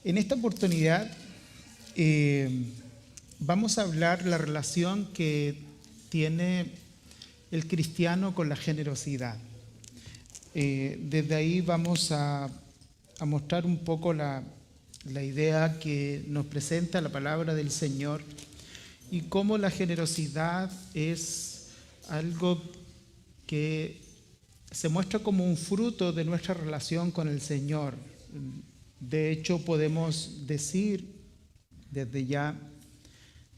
En esta oportunidad vamos a hablar la relación que tiene el cristiano con la generosidad. Desde ahí vamos a mostrar un poco la idea que nos presenta la palabra del Señor y cómo la generosidad es algo que se muestra como un fruto de nuestra relación con el Señor. De hecho, podemos decir desde ya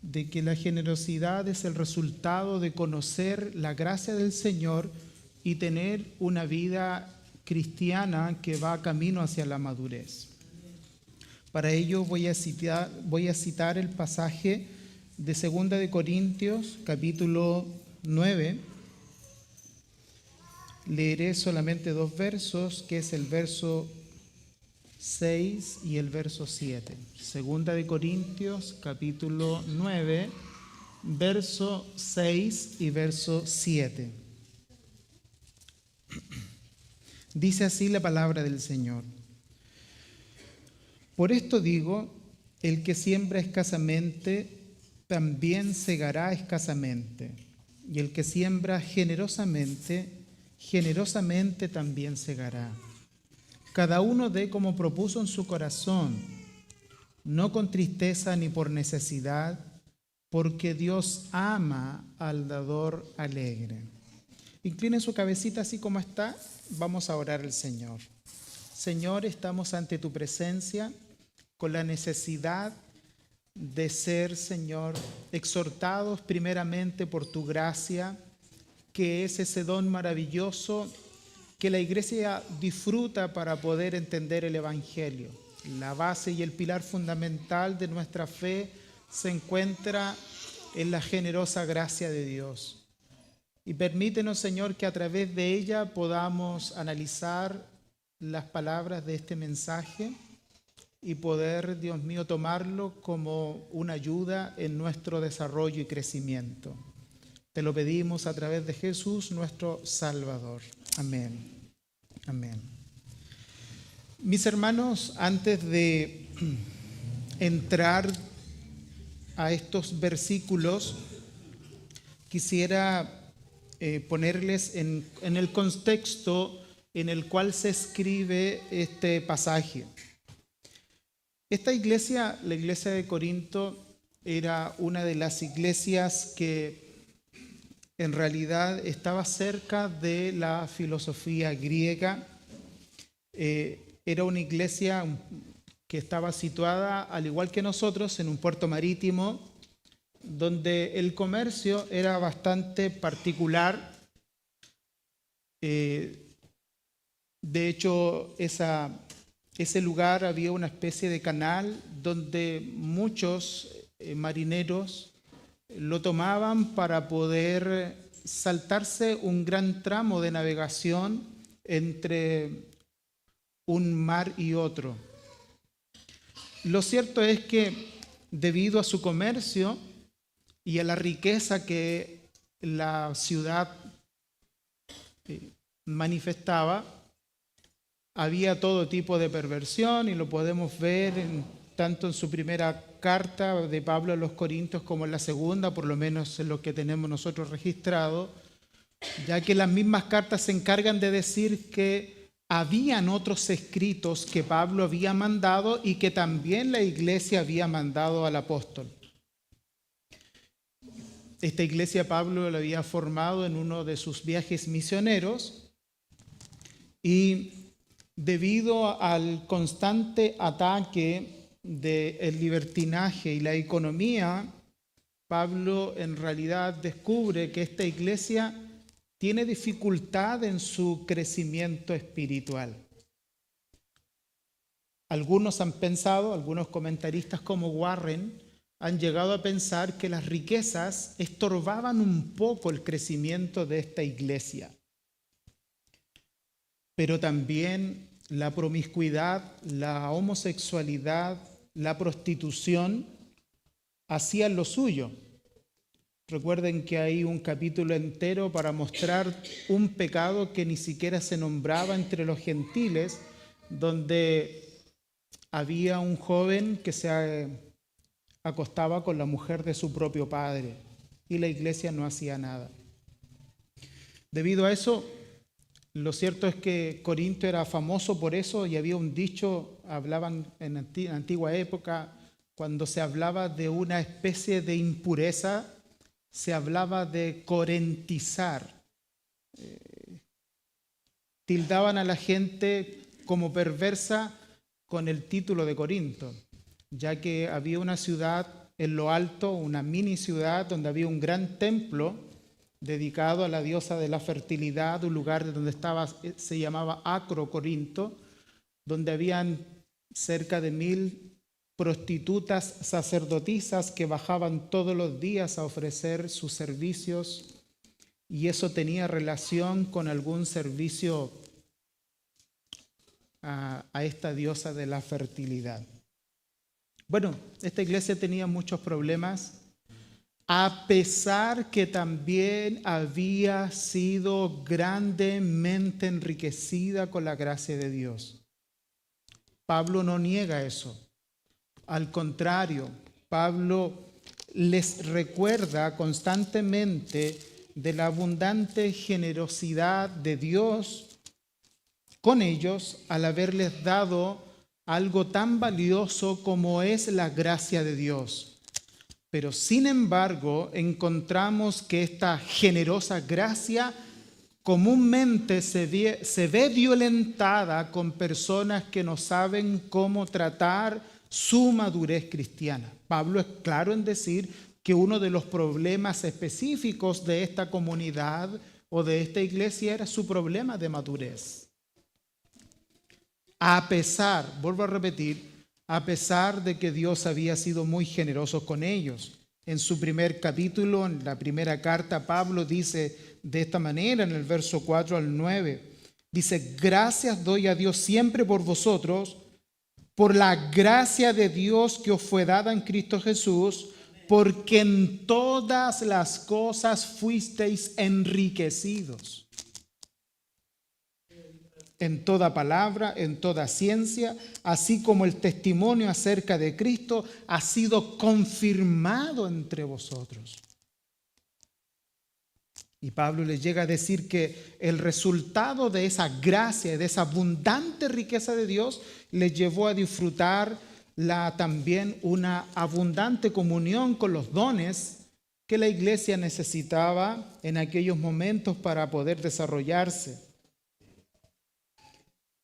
de que la generosidad es el resultado de conocer la gracia del Señor y tener una vida cristiana que va camino hacia la madurez. Para ello voy a citar el pasaje de 2 de Corintios, capítulo 9. Leeré solamente 2 versos, que es el verso 6 y el verso 7. 2 de Corintios, capítulo 9, verso 6 y verso 7. Dice así la palabra del Señor. Por esto digo, el que siembra escasamente, también segará escasamente. Y el que siembra generosamente, generosamente también segará. Cada uno dé como propuso en su corazón, no con tristeza ni por necesidad, porque Dios ama al dador alegre. Incline su cabecita así como está. Vamos a orar al Señor. Señor, estamos ante tu presencia con la necesidad de ser, Señor, exhortados primeramente por tu gracia, que es ese don maravilloso que la Iglesia disfruta para poder entender el Evangelio. La base y el pilar fundamental de nuestra fe se encuentra en la generosa gracia de Dios. Y permítenos, Señor, que a través de ella podamos analizar las palabras de este mensaje y poder, Dios mío, tomarlo como una ayuda en nuestro desarrollo y crecimiento. Te lo pedimos a través de Jesús, nuestro Salvador. Amén. Amén. Mis hermanos, antes de entrar a estos versículos, quisiera ponerles en el contexto en el cual se escribe este pasaje. Esta iglesia, la iglesia de Corinto, era una de las iglesias que en realidad estaba cerca de la filosofía griega. Era una iglesia que estaba situada, al igual que nosotros, en un puerto marítimo, donde el comercio era bastante particular. De hecho, ese lugar había una especie de canal donde muchos marineros lo tomaban para poder saltarse un gran tramo de navegación entre un mar y otro. Lo cierto es que debido a su comercio y a la riqueza que la ciudad manifestaba, había todo tipo de perversión y lo podemos ver tanto en su primera carta de Pablo a los Corintios como en la segunda, por lo menos en lo que tenemos nosotros registrado, ya que las mismas cartas se encargan de decir que habían otros escritos que Pablo había mandado y que también la iglesia había mandado al apóstol. Esta iglesia Pablo la había formado en uno de sus viajes misioneros y debido al constante ataque del libertinaje y la economía, Pablo en realidad descubre que esta iglesia tiene dificultad en su crecimiento espiritual. Algunos comentaristas como Warren, han llegado a pensar que las riquezas estorbaban un poco el crecimiento de esta iglesia. Pero también la promiscuidad, la homosexualidad, la prostitución hacían lo suyo. Recuerden que hay un capítulo entero para mostrar un pecado que ni siquiera se nombraba entre los gentiles, donde había un joven que se acostaba con la mujer de su propio padre y la iglesia no hacía nada. Debido a eso, lo cierto es que Corinto era famoso por eso y había un dicho, hablaban en antigua época, cuando se hablaba de una especie de impureza, se hablaba de corintizar. Tildaban a la gente como perversa con el título de Corinto, ya que había una ciudad en lo alto, una mini ciudad donde había un gran templo dedicado a la diosa de la fertilidad, un lugar donde se llamaba Acro Corinto, donde habían cerca de 1000 prostitutas sacerdotisas que bajaban todos los días a ofrecer sus servicios, y eso tenía relación con algún servicio a esta diosa de la fertilidad. Bueno, esta iglesia tenía muchos problemas, a pesar que también había sido grandemente enriquecida con la gracia de Dios. Pablo no niega eso. Al contrario, Pablo les recuerda constantemente de la abundante generosidad de Dios con ellos al haberles dado algo tan valioso como es la gracia de Dios. Pero sin embargo, encontramos que esta generosa gracia comúnmente se ve violentada con personas que no saben cómo tratar su madurez cristiana. Pablo es claro en decir que uno de los problemas específicos de esta comunidad o de esta iglesia era su problema de madurez. A pesar, vuelvo a repetir, a pesar de que Dios había sido muy generoso con ellos. En su primer capítulo, en la primera carta, Pablo dice de esta manera, en el verso 4 al 9, dice: gracias doy a Dios siempre por vosotros, por la gracia de Dios que os fue dada en Cristo Jesús, porque en todas las cosas fuisteis enriquecidos. En toda palabra, en toda ciencia, así como el testimonio acerca de Cristo ha sido confirmado entre vosotros. Y Pablo les llega a decir que el resultado de esa gracia, de esa abundante riqueza de Dios, les llevó a disfrutar también una abundante comunión con los dones que la iglesia necesitaba en aquellos momentos para poder desarrollarse.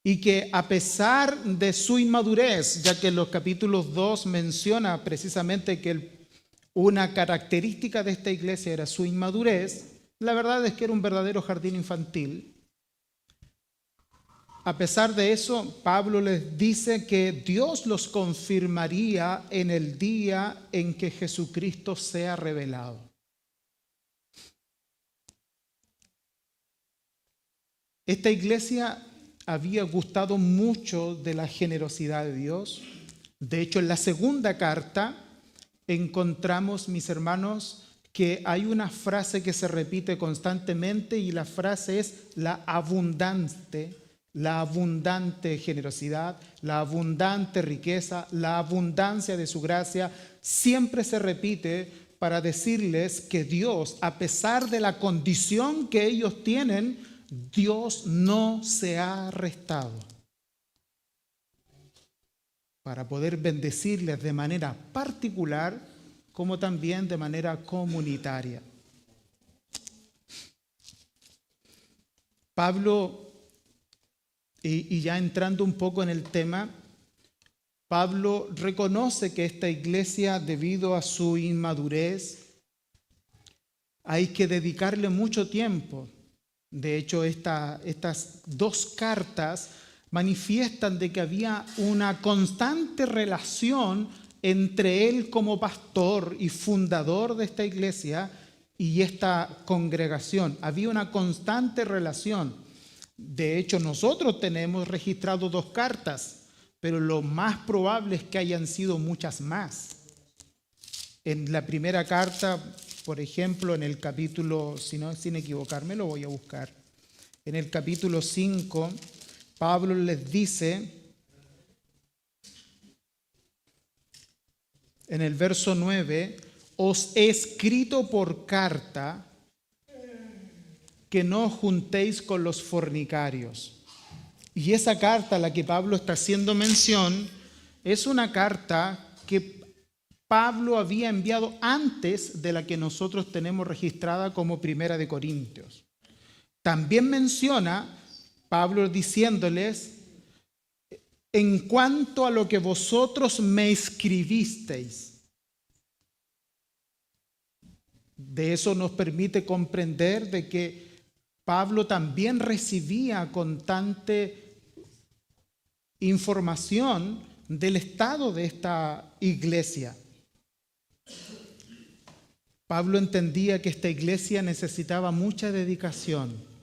Y que a pesar de su inmadurez, ya que en los capítulos 2 menciona precisamente que una característica de esta iglesia era su inmadurez, la verdad es que era un verdadero jardín infantil. A pesar de eso, Pablo les dice que Dios los confirmaría en el día en que Jesucristo sea revelado. Esta iglesia había gustado mucho de la generosidad de Dios. De hecho, en la segunda carta encontramos, mis hermanos, que hay una frase que se repite constantemente y la frase es la abundante generosidad, la abundante riqueza, la abundancia de su gracia. Siempre se repite para decirles que Dios, a pesar de la condición que ellos tienen, Dios no se ha restado para poder bendecirles de manera particular como también de manera comunitaria. Pablo, y ya entrando un poco en el tema, Pablo reconoce que esta iglesia, debido a su inmadurez, hay que dedicarle mucho tiempo. De hecho, estas dos cartas manifiestan de que había una constante relación entre él como pastor y fundador de esta iglesia y esta congregación. Había una constante relación. De hecho, nosotros tenemos registrado 2 cartas, pero lo más probable es que hayan sido muchas más. En la primera carta, por ejemplo, en el capítulo, sin equivocarme, lo voy a buscar. En el capítulo 5, Pablo les dice en el verso 9, os he escrito por carta que no os juntéis con los fornicarios. Y esa carta a la que Pablo está haciendo mención es una carta que Pablo había enviado antes de la que nosotros tenemos registrada como Primera de Corintios. También menciona Pablo diciéndoles, en cuanto a lo que vosotros me escribisteis. De eso nos permite comprender de que Pablo también recibía constante información del estado de esta iglesia. Pablo entendía que esta iglesia necesitaba mucha dedicación.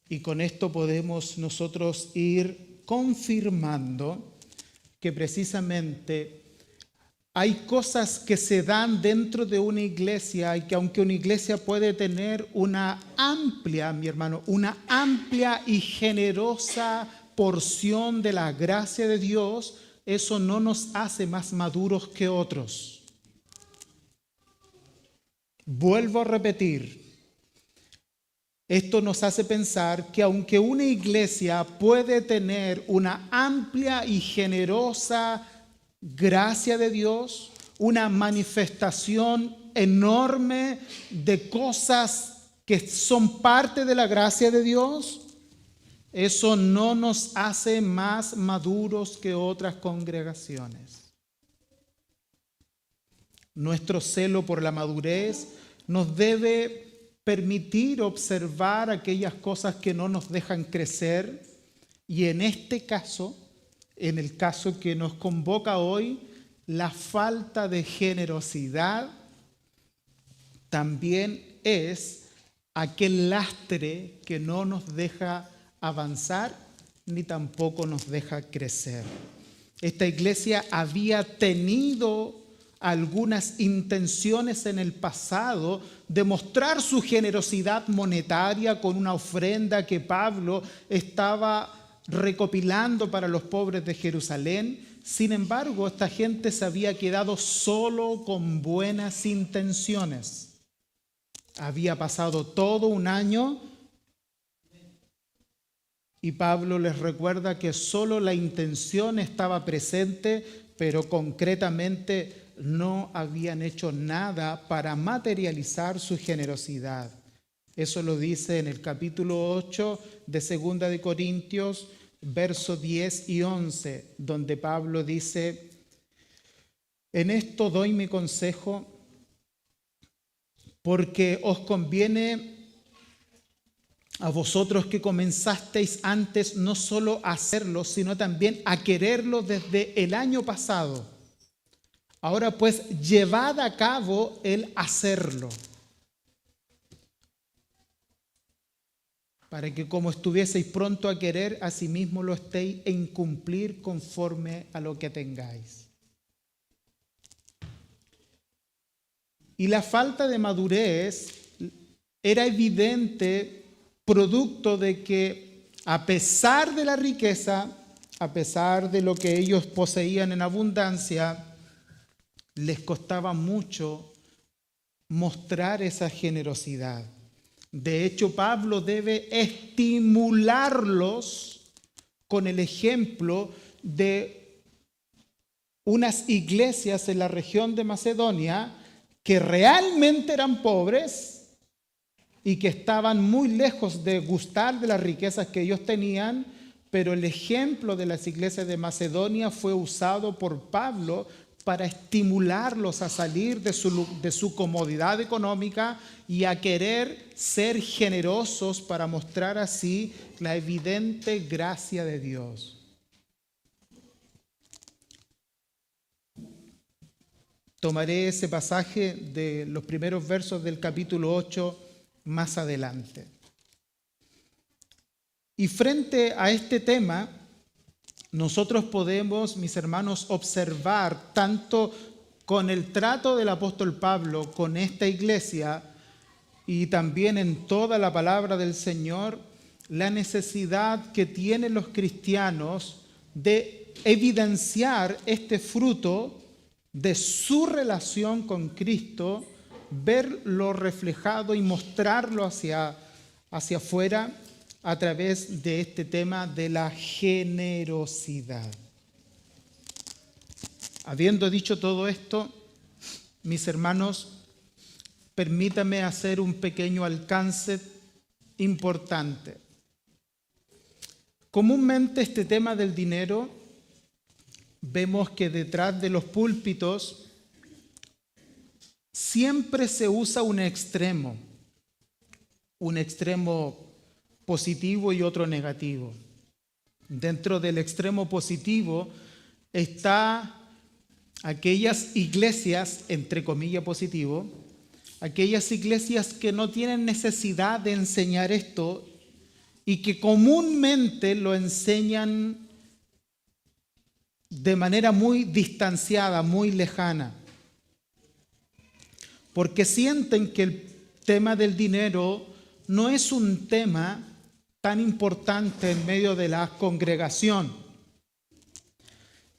Y con esto podemos nosotros ir confirmando que precisamente hay cosas que se dan dentro de una iglesia y que aunque una iglesia puede tener una amplia, mi hermano, una amplia y generosa porción de la gracia de Dios, eso no nos hace más maduros que otros. Vuelvo a repetir, esto nos hace pensar que aunque una iglesia puede tener una amplia y generosa gracia de Dios, una manifestación enorme de cosas que son parte de la gracia de Dios, eso no nos hace más maduros que otras congregaciones. Nuestro celo por la madurez nos debe permitir observar aquellas cosas que no nos dejan crecer y en este caso, en el caso que nos convoca hoy, la falta de generosidad también es aquel lastre que no nos deja avanzar ni tampoco nos deja crecer. Esta iglesia había tenido algunas intenciones en el pasado de mostrar su generosidad monetaria con una ofrenda que Pablo estaba recopilando para los pobres de Jerusalén. Sin embargo, esta gente se había quedado solo con buenas intenciones. Había pasado todo un año y Pablo les recuerda que solo la intención estaba presente, pero concretamente no habían hecho nada para materializar su generosidad. Eso lo dice en el capítulo 8 de 2 de Corintios, versos 10 y 11, donde Pablo dice, en esto doy mi consejo, porque os conviene a vosotros que comenzasteis antes no solo a hacerlo, sino también a quererlo desde el año pasado. Ahora pues, llevad a cabo el hacerlo, para que como estuvieseis pronto a querer, asimismo lo estéis en cumplir conforme a lo que tengáis. Y la falta de madurez era evidente, producto de que a pesar de la riqueza, a pesar de lo que ellos poseían en abundancia, les costaba mucho mostrar esa generosidad. De hecho, Pablo debe estimularlos con el ejemplo de unas iglesias en la región de Macedonia que realmente eran pobres y que estaban muy lejos de gustar de las riquezas que ellos tenían, pero el ejemplo de las iglesias de Macedonia fue usado por Pablo para estimularlos a salir de su comodidad económica y a querer ser generosos para mostrar así la evidente gracia de Dios. Tomaré ese pasaje de los primeros versos del capítulo 8 más adelante. Y frente a este tema, nosotros podemos, mis hermanos, observar tanto con el trato del apóstol Pablo con esta iglesia y también en toda la palabra del Señor, la necesidad que tienen los cristianos de evidenciar este fruto de su relación con Cristo, verlo reflejado y mostrarlo hacia afuera a través de este tema de la generosidad. Habiendo dicho todo esto, mis hermanos, permítanme hacer un pequeño alcance importante. Comúnmente este tema del dinero, vemos que detrás de los púlpitos siempre se usa un extremo positivo y otro negativo. Dentro del extremo positivo está aquellas iglesias, entre comillas positivo, aquellas iglesias que no tienen necesidad de enseñar esto y que comúnmente lo enseñan de manera muy distanciada, muy lejana, porque sienten que el tema del dinero no es un tema tan importante en medio de la congregación.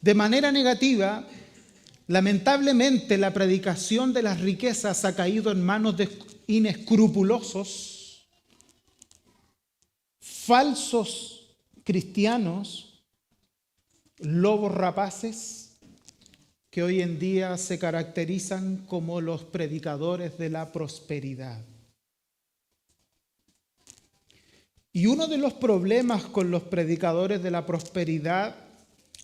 De manera negativa, lamentablemente la predicación de las riquezas ha caído en manos de inescrupulosos, falsos cristianos, lobos rapaces, que hoy en día se caracterizan como los predicadores de la prosperidad. Y uno de los problemas con los predicadores de la prosperidad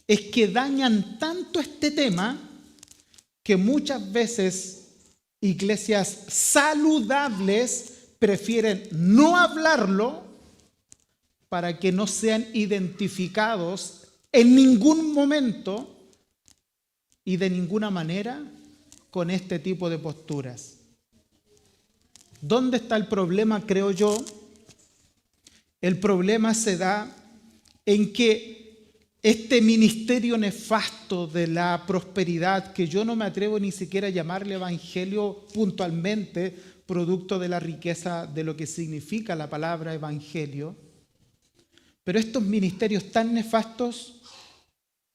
es que dañan tanto este tema que muchas veces iglesias saludables prefieren no hablarlo para que no sean identificados en ningún momento y de ninguna manera con este tipo de posturas. ¿Dónde está el problema, creo yo? El problema se da en que este ministerio nefasto de la prosperidad, que yo no me atrevo ni siquiera a llamarle evangelio puntualmente, producto de la riqueza de lo que significa la palabra evangelio, pero estos ministerios tan nefastos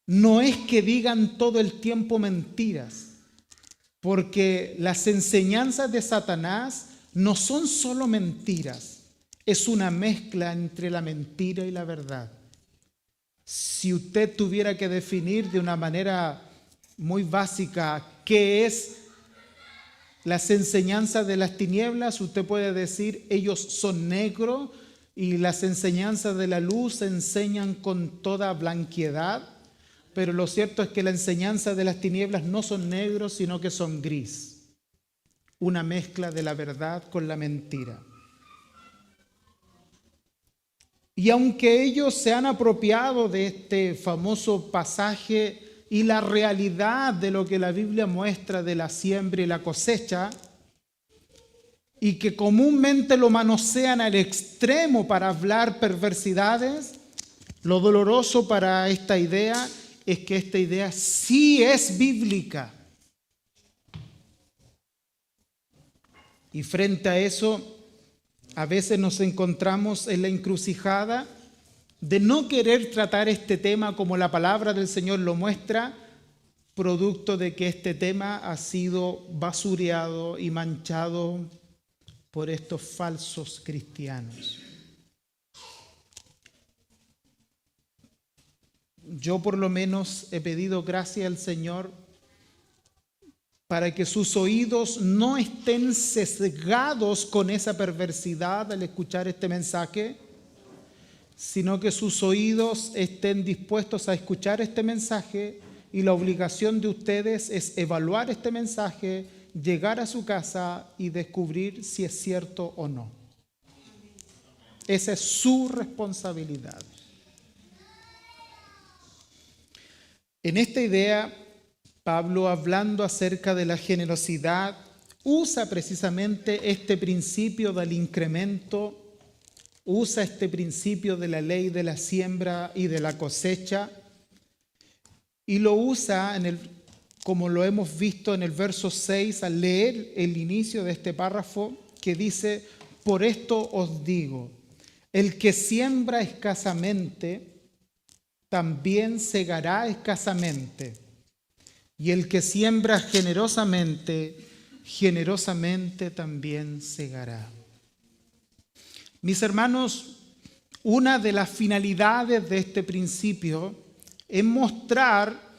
no es que digan todo el tiempo mentiras, porque las enseñanzas de Satanás no son solo mentiras, es una mezcla entre la mentira y la verdad. Si usted tuviera que definir de una manera muy básica qué es las enseñanzas de las tinieblas, usted puede decir ellos son negros y las enseñanzas de la luz enseñan con toda blanquedad, pero lo cierto es que las enseñanzas de las tinieblas no son negros, sino que son gris, una mezcla de la verdad con la mentira. Y aunque ellos se han apropiado de este famoso pasaje y la realidad de lo que la Biblia muestra de la siembra y la cosecha, y que comúnmente lo manosean al extremo para hablar perversidades, lo doloroso para esta idea es que esta idea sí es bíblica. Y frente a eso, a veces nos encontramos en la encrucijada de no querer tratar este tema como la palabra del Señor lo muestra, producto de que este tema ha sido basureado y manchado por estos falsos cristianos. Yo por lo menos he pedido gracia al Señor para que sus oídos no estén sesgados con esa perversidad al escuchar este mensaje, sino que sus oídos estén dispuestos a escuchar este mensaje, y la obligación de ustedes es evaluar este mensaje, llegar a su casa y descubrir si es cierto o no. Esa es su responsabilidad. En esta idea, Pablo, hablando acerca de la generosidad, usa precisamente este principio del incremento, usa este principio de la ley de la siembra y de la cosecha, y lo usa como lo hemos visto en el verso 6 al leer el inicio de este párrafo, que dice: por esto os digo, el que siembra escasamente, también segará escasamente. y el que siembra generosamente, generosamente también segará. Mis hermanos, una de las finalidades de este principio es mostrar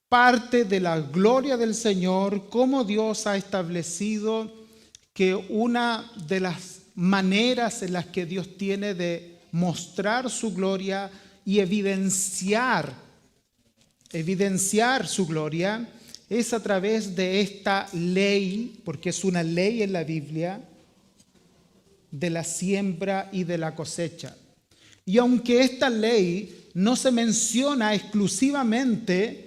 parte de la gloria del Señor, cómo Dios ha establecido que una de las maneras en las que Dios tiene de mostrar su gloria y evidenciar su gloria es a través de esta ley, porque es una ley en la Biblia, de la siembra y de la cosecha. Y aunque esta ley no se menciona exclusivamente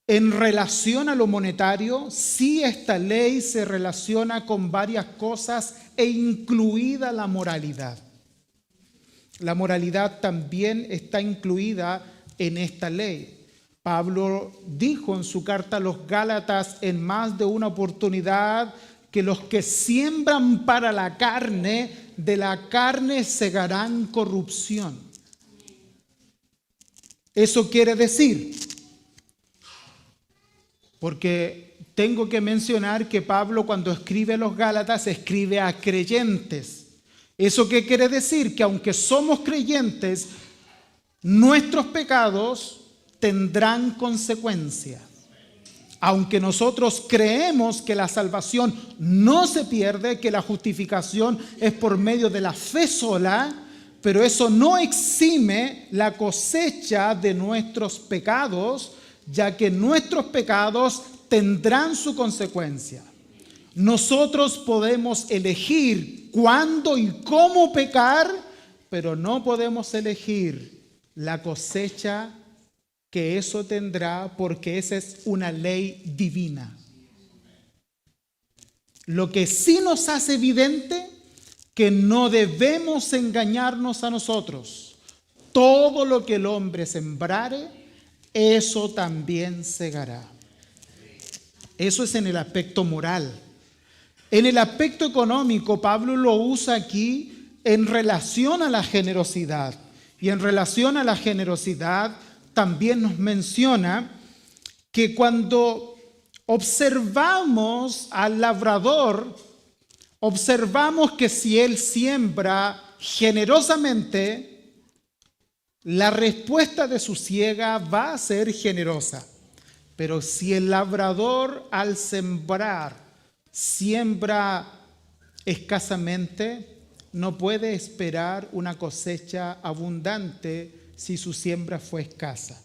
en relación a lo monetario, sí esta ley se relaciona con varias cosas e incluida la moralidad. La moralidad también está incluida en esta ley. Pablo dijo en su carta a los Gálatas en más de una oportunidad que los que siembran para la carne, de la carne segarán corrupción. Eso quiere decir, porque tengo que mencionar que Pablo cuando escribe a los Gálatas escribe a creyentes. ¿Eso qué quiere decir? Que aunque somos creyentes, nuestros pecados tendrán consecuencias. Aunque nosotros creemos que la salvación no se pierde, que la justificación es por medio de la fe sola, pero eso no exime la cosecha de nuestros pecados, ya que nuestros pecados tendrán su consecuencia. Nosotros podemos elegir cuándo y cómo pecar, pero no podemos elegir la cosecha que eso tendrá, porque esa es una ley divina. Lo que sí nos hace evidente que no debemos engañarnos a nosotros. Todo lo que el hombre sembrare, eso también segará. Eso es en el aspecto moral. En el aspecto económico, Pablo lo usa aquí en relación a la generosidad. Y en relación a la generosidad, también nos menciona que cuando observamos al labrador, observamos que si él siembra generosamente, la respuesta de su siega va a ser generosa. Pero si el labrador al sembrar siembra escasamente, no puede esperar una cosecha abundante si su siembra fue escasa.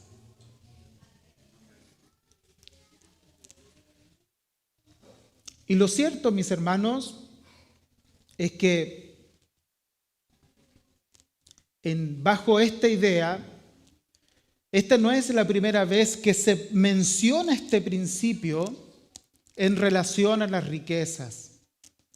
Y lo cierto, mis hermanos, es que bajo esta idea, esta no es la primera vez que se menciona este principio en relación a las riquezas.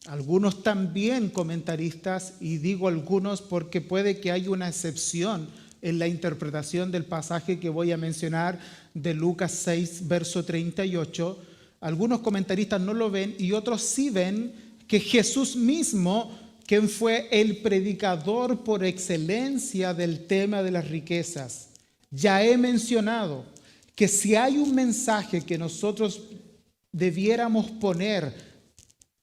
Algunos también comentaristas, y digo algunos porque puede que haya una excepción en la interpretación del pasaje que voy a mencionar de Lucas 6, verso 38, algunos comentaristas no lo ven y otros sí ven que Jesús mismo, quien fue el predicador por excelencia del tema de las riquezas, ya he mencionado que si hay un mensaje que nosotros debiéramos poner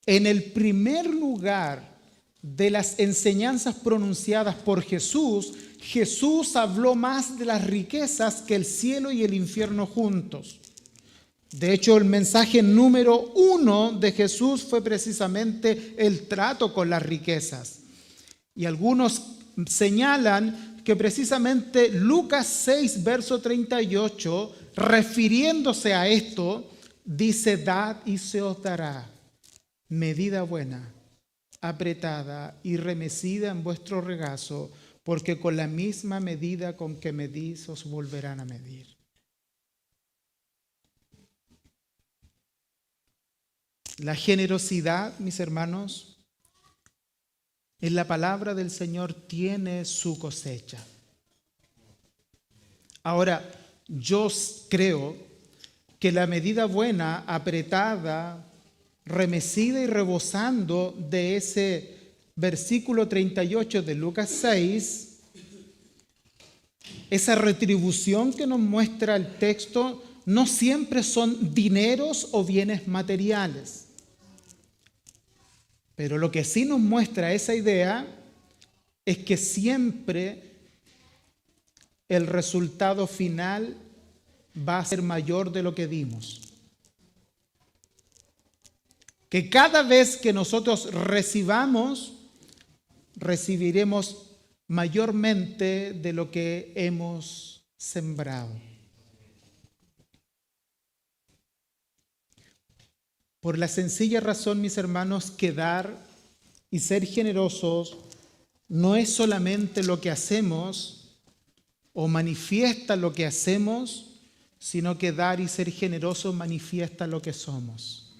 en el primer lugar de las enseñanzas pronunciadas por Jesús, Jesús habló más de las riquezas que el cielo y el infierno juntos. De hecho, el mensaje número 1 de Jesús fue precisamente el trato con las riquezas. Y algunos señalan que precisamente Lucas 6, verso 38, refiriéndose a esto, dice: dad y se os dará, medida buena, apretada y remecida en vuestro regazo, porque con la misma medida con que medís os volverán a medir. La generosidad, mis hermanos, en la palabra del Señor tiene su cosecha. Ahora, yo creo que la medida buena, apretada, remecida y rebosando de ese versículo 38 de Lucas 6, esa retribución que nos muestra el texto no siempre son dineros o bienes materiales. Pero lo que sí nos muestra esa idea es que siempre el resultado final va a ser mayor de lo que dimos. Que cada vez que nosotros recibamos, recibiremos mayormente de lo que hemos sembrado. Por la sencilla razón, mis hermanos, que dar y ser generosos no es solamente lo que hacemos o manifiesta lo que hacemos, sino que dar y ser generosos manifiesta lo que somos.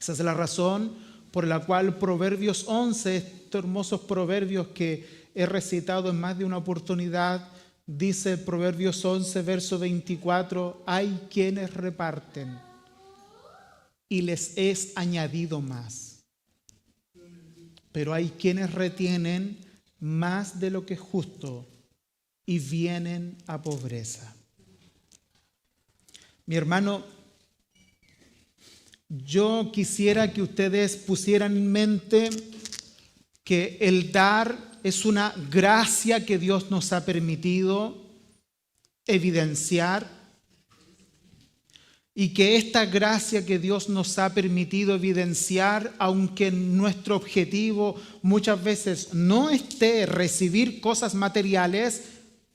Esa es la razón por la cual Proverbios 11, estos hermosos proverbios que he recitado en más de una oportunidad, dice Proverbios 11, verso 24, hay quienes reparten y les es añadido más. Pero hay quienes retienen más de lo que es justo y vienen a pobreza. Mi hermano, yo quisiera que ustedes pusieran en mente que el dar es una gracia que Dios nos ha permitido evidenciar y que esta gracia que Dios nos ha permitido evidenciar, aunque nuestro objetivo muchas veces no esté recibir cosas materiales,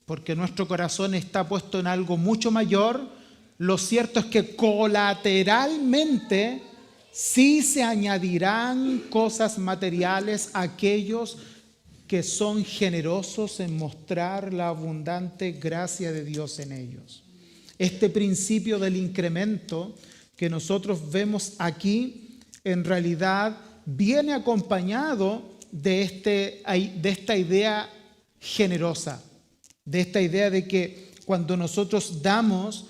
porque nuestro corazón está puesto en algo mucho mayor, lo cierto es que colateralmente sí se añadirán cosas materiales a aquellos que son generosos en mostrar la abundante gracia de Dios en ellos. Este principio del incremento que nosotros vemos aquí, en realidad viene acompañado de esta idea generosa, de esta idea de que cuando nosotros damos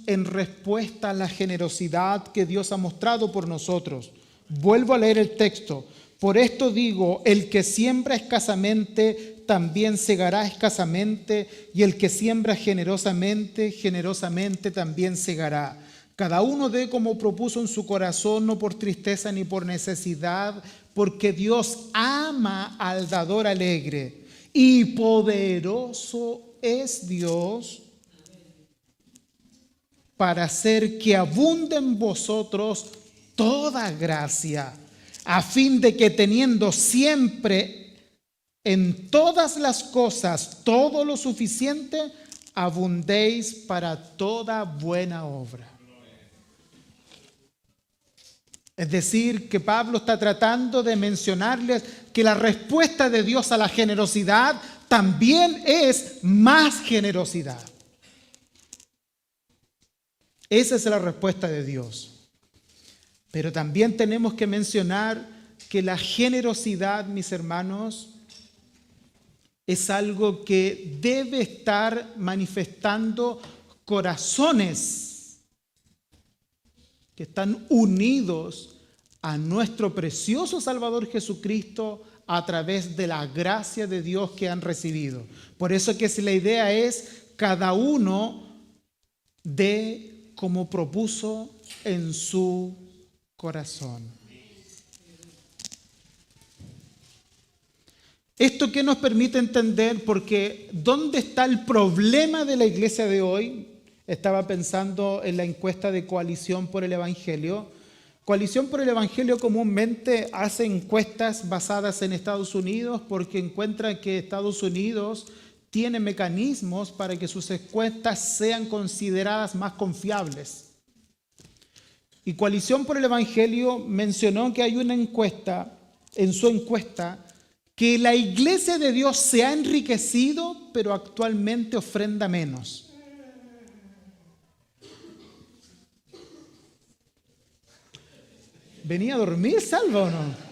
en respuesta a la generosidad que Dios ha mostrado por nosotros. Vuelvo a leer el texto. Por esto digo, el que siembra escasamente también segará escasamente, y el que siembra generosamente, generosamente también segará. Cada uno dé como propuso en su corazón, no por tristeza ni por necesidad, porque Dios ama al dador alegre, y poderoso es Dios para hacer que abunde en vosotros toda gracia, a fin de que teniendo siempre en todas las cosas todo lo suficiente, abundéis para toda buena obra. Es decir, que Pablo está tratando de mencionarles que la respuesta de Dios a la generosidad también es más generosidad. Esa es la respuesta de Dios. Pero también tenemos que mencionar que la generosidad, mis hermanos, es algo que debe estar manifestando corazones que están unidos a nuestro precioso Salvador Jesucristo a través de la gracia de Dios que han recibido. Por eso que si la idea es cada uno dé como propuso en su corazón. ¿Esto qué nos permite entender? Porque ¿dónde está el problema de la iglesia de hoy? Estaba pensando en la encuesta de Coalición por el Evangelio. Coalición por el Evangelio comúnmente hace encuestas basadas en Estados Unidos porque encuentra que Estados Unidos tiene mecanismos para que sus encuestas sean consideradas más confiables. Y Coalición por el Evangelio mencionó que hay una encuesta, en su encuesta, que la iglesia de Dios se ha enriquecido, pero actualmente ofrenda menos. ¿Venía a dormir, Salva, o no?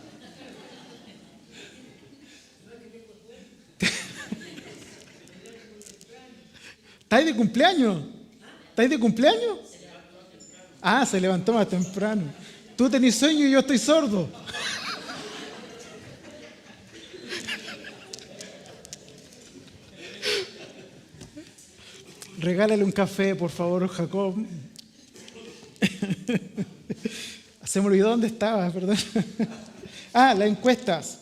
¿Estáis de cumpleaños? ¿Estáis de cumpleaños? Ah, se levantó más temprano. Tú tenés sueño y yo estoy sordo. Regálale un café, por favor, Jacob. Se me olvidó dónde estaba, perdón. Las encuestas.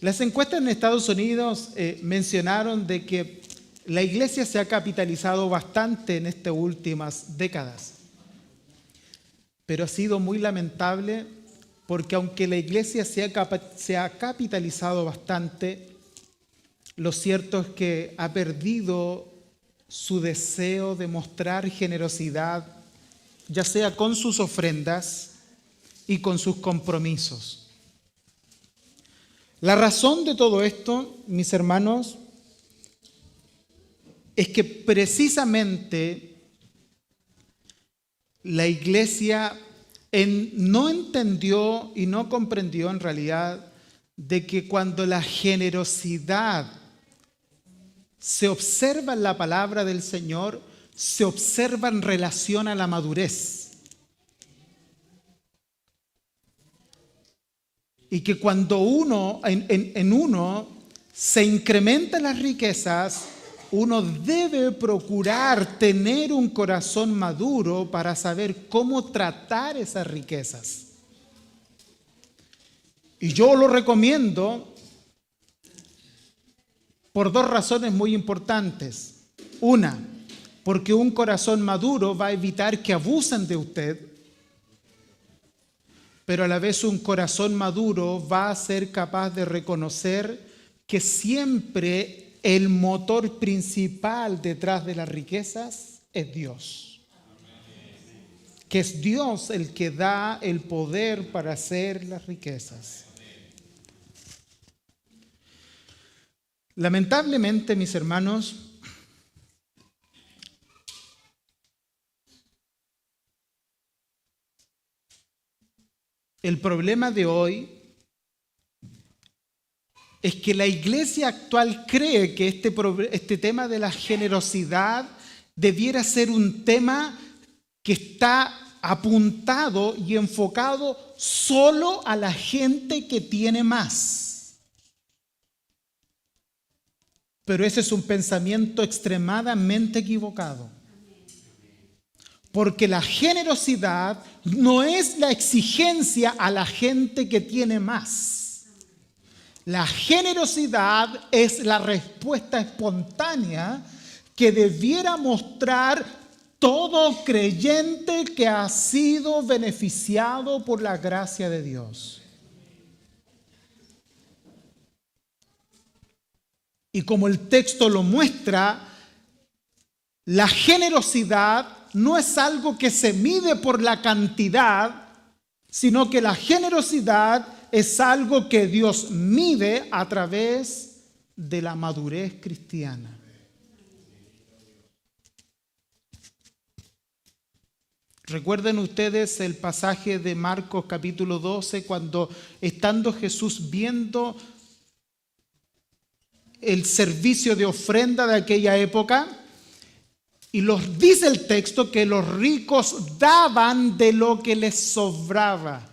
Las encuestas en Estados Unidos mencionaron de que la iglesia se ha capitalizado bastante en estas últimas décadas. Pero ha sido muy lamentable porque aunque la iglesia se ha capitalizado bastante, lo cierto es que ha perdido su deseo de mostrar generosidad, ya sea con sus ofrendas y con sus compromisos. La razón de todo esto, mis hermanos, es que precisamente la iglesia no entendió y no comprendió en realidad de que cuando la generosidad se observa en la palabra del Señor, se observa en relación a la madurez. Y que cuando en uno se incrementan las riquezas, uno debe procurar tener un corazón maduro para saber cómo tratar esas riquezas. Y yo lo recomiendo por dos razones muy importantes. Una, porque un corazón maduro va a evitar que abusen de usted, pero a la vez un corazón maduro va a ser capaz de reconocer que siempre el motor principal detrás de las riquezas es Dios. Que es Dios el que da el poder para hacer las riquezas. Lamentablemente, mis hermanos, el problema de hoy es que la iglesia actual cree que este tema de la generosidad debiera ser un tema que está apuntado y enfocado solo a la gente que tiene más. Pero ese es un pensamiento extremadamente equivocado. Porque la generosidad no es la exigencia a la gente que tiene más. La generosidad es la respuesta espontánea que debiera mostrar todo creyente que ha sido beneficiado por la gracia de Dios. Y como el texto lo muestra, la generosidad no es algo que se mide por la cantidad, sino que la generosidad es algo que Dios mide a través de la madurez cristiana. Recuerden ustedes el pasaje de Marcos capítulo 12, cuando estando Jesús viendo el servicio de ofrenda de aquella época, y dice el texto que los ricos daban de lo que les sobraba.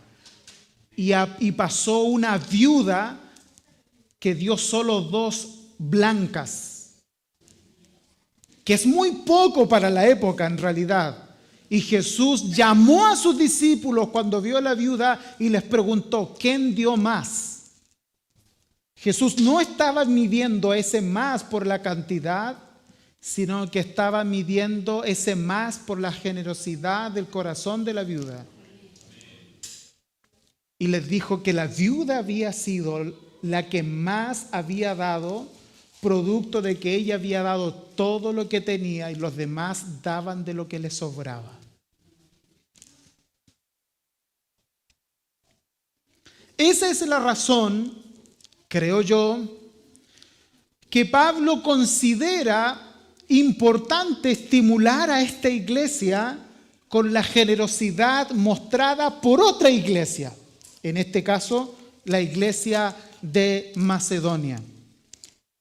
Y pasó una viuda que dio solo 2 blancas, que es muy poco para la época en realidad. Y Jesús llamó a sus discípulos cuando vio a la viuda y les preguntó, ¿quién dio más? Jesús no estaba midiendo ese más por la cantidad, sino que estaba midiendo ese más por la generosidad del corazón de la viuda. Y les dijo que la viuda había sido la que más había dado, producto de que ella había dado todo lo que tenía y los demás daban de lo que les sobraba. Esa es la razón, creo yo, que Pablo considera importante estimular a esta iglesia con la generosidad mostrada por otra iglesia. En este caso, la iglesia de Macedonia.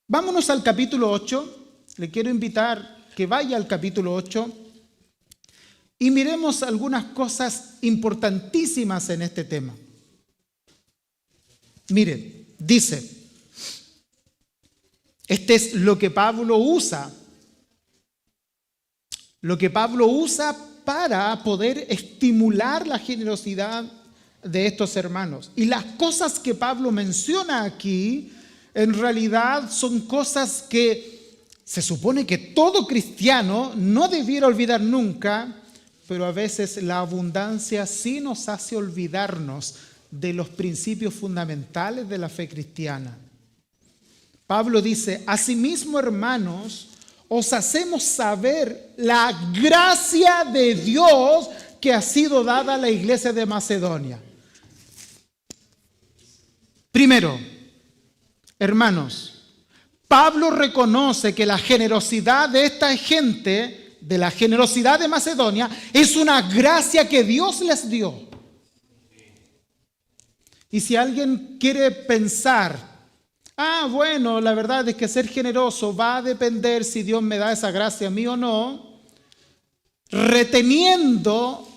Vámonos al capítulo 8. Le quiero invitar que vaya al capítulo 8 y miremos algunas cosas importantísimas en este tema. Miren, dice, Este es lo que Pablo usa. Lo que Pablo usa para poder estimular la generosidad de estos hermanos. Y las cosas que Pablo menciona aquí, en realidad son cosas que se supone que todo cristiano no debiera olvidar nunca, pero a veces la abundancia sí nos hace olvidarnos de los principios fundamentales de la fe cristiana. Pablo dice: asimismo, hermanos, os hacemos saber la gracia de Dios que ha sido dada a la iglesia de Macedonia. Primero, hermanos, Pablo reconoce que la generosidad de esta gente, de la generosidad de Macedonia, es una gracia que Dios les dio. Y si alguien quiere pensar, bueno, la verdad es que ser generoso va a depender si Dios me da esa gracia a mí o no, reteniendo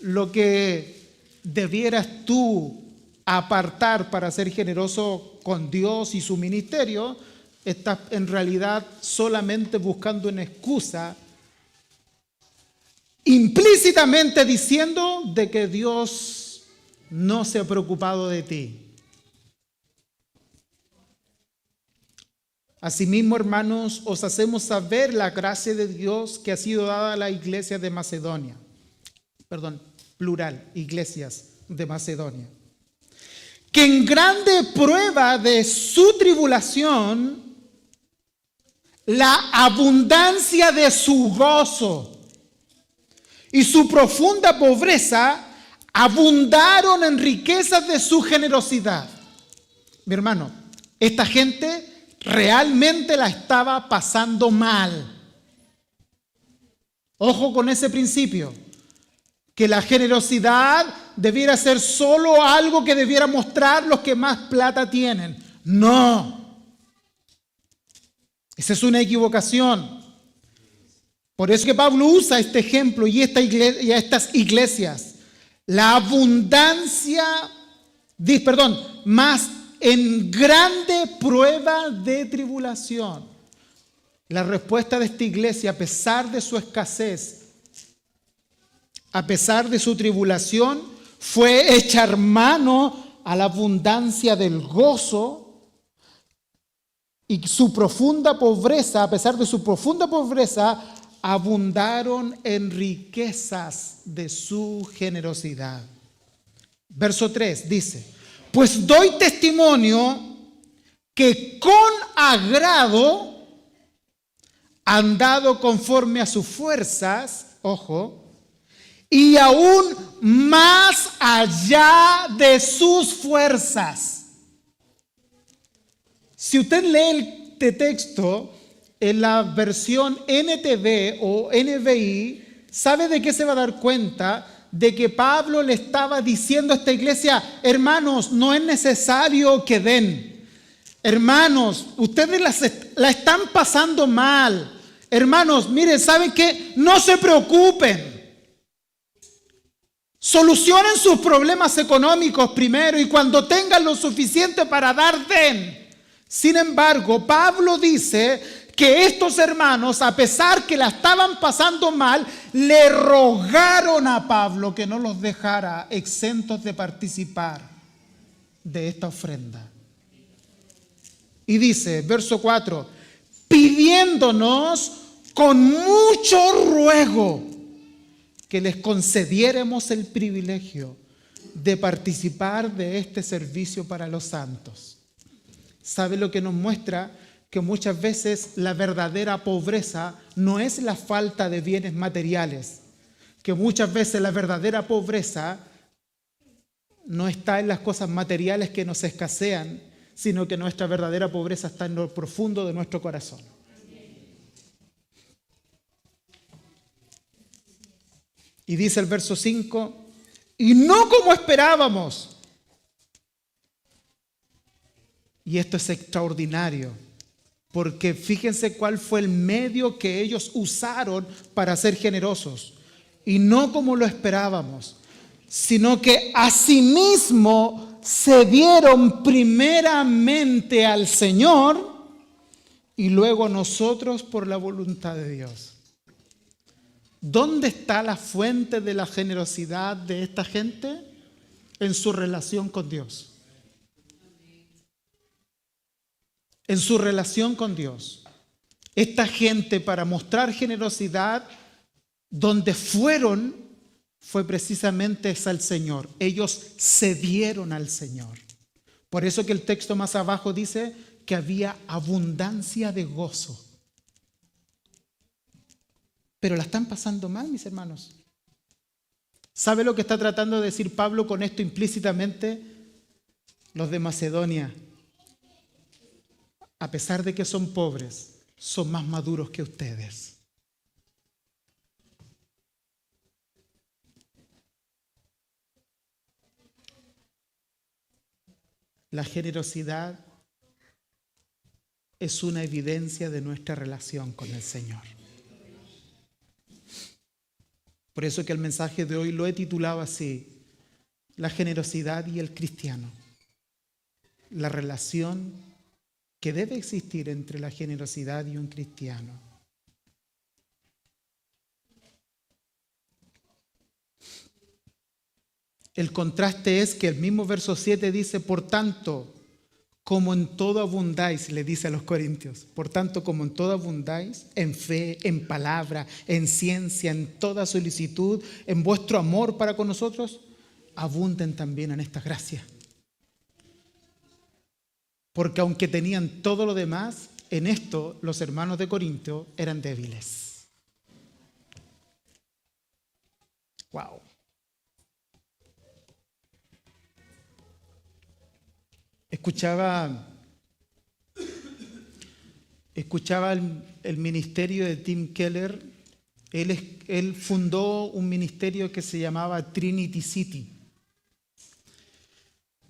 lo que debieras tú apartar para ser generoso con Dios y su ministerio, estás en realidad solamente buscando una excusa, implícitamente diciendo de que Dios no se ha preocupado de ti. Asimismo, hermanos, os hacemos saber la gracia de Dios que ha sido dada a la iglesia de Macedonia. Plural, iglesias de Macedonia. Que en grande prueba de su tribulación, la abundancia de su gozo y su profunda pobreza abundaron en riquezas de su generosidad. Mi hermano, esta gente realmente la estaba pasando mal. Ojo con ese principio, que la generosidad debiera ser solo algo que debiera mostrar los que más plata tienen. No. Esa es una equivocación. Por eso que Pablo usa este ejemplo y estas iglesias. La abundancia, más en grande prueba de tribulación. La respuesta de esta iglesia, a pesar de su escasez, a pesar de su tribulación, fue echar mano a la abundancia del gozo, y su profunda pobreza, a pesar de su profunda pobreza, abundaron en riquezas de su generosidad. Verso 3 dice: pues doy testimonio que con agrado han dado conforme a sus fuerzas, ojo, y aún más allá de sus fuerzas. Si usted lee este texto en la versión NTV o NBI, ¿sabe de qué se va a dar cuenta? De que Pablo le estaba diciendo a esta iglesia: hermanos, no es necesario que den. Hermanos, ustedes la están pasando mal. Hermanos, miren, ¿saben qué? No se preocupen. Solucionen sus problemas económicos primero y cuando tengan lo suficiente para dar, den. Sin embargo, Pablo dice que estos hermanos, a pesar que la estaban pasando mal, le rogaron a Pablo que no los dejara exentos de participar de esta ofrenda. Y dice, verso 4, pidiéndonos con mucho ruego que les concediéramos el privilegio de participar de este servicio para los santos. ¿Sabe lo que nos muestra? Que muchas veces la verdadera pobreza no es la falta de bienes materiales, que muchas veces la verdadera pobreza no está en las cosas materiales que nos escasean, sino que nuestra verdadera pobreza está en lo profundo de nuestro corazón. Y dice el verso 5, y no como esperábamos. Y esto es extraordinario, porque fíjense cuál fue el medio que ellos usaron para ser generosos. Y no como lo esperábamos, sino que asimismo se dieron primeramente al Señor y luego nosotros por la voluntad de Dios. ¿Dónde está la fuente de la generosidad de esta gente? En su relación con Dios. En su relación con Dios. Esta gente, para mostrar generosidad, donde fueron, fue precisamente al Señor. Ellos cedieron al Señor. Por eso que el texto más abajo dice que había abundancia de gozo. Pero la están pasando mal, mis hermanos. ¿Sabe lo que está tratando de decir Pablo con esto implícitamente? Los de Macedonia, a pesar de que son pobres, son más maduros que ustedes. La generosidad es una evidencia de nuestra relación con el Señor. Por eso que el mensaje de hoy lo he titulado así: la generosidad y el cristiano. La relación que debe existir entre la generosidad y un cristiano. El contraste es que el mismo verso 7 dice: por tanto, como en todo abundáis, le dice a los corintios, por tanto, como en todo abundáis, en fe, en palabra, en ciencia, en toda solicitud, en vuestro amor para con nosotros, abunden también en esta gracia. Porque aunque tenían todo lo demás, en esto los hermanos de Corinto eran débiles. Wow. Escuchaba el ministerio de Tim Keller. Él fundó un ministerio que se llamaba Trinity City.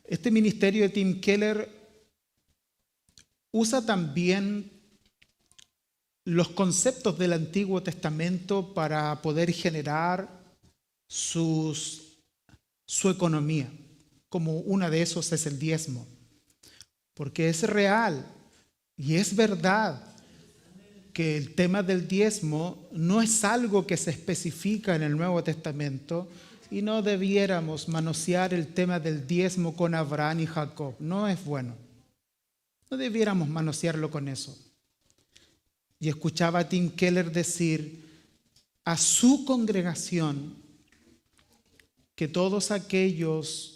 Este ministerio de Tim Keller usa también los conceptos del Antiguo Testamento para poder generar su economía. Como una de esos es el diezmo. Porque es real y es verdad que el tema del diezmo no es algo que se especifica en el Nuevo Testamento y no debiéramos manosear el tema del diezmo con Abraham y Jacob. No es bueno. No debiéramos manosearlo con eso. Y escuchaba a Tim Keller decir a su congregación que todos aquellos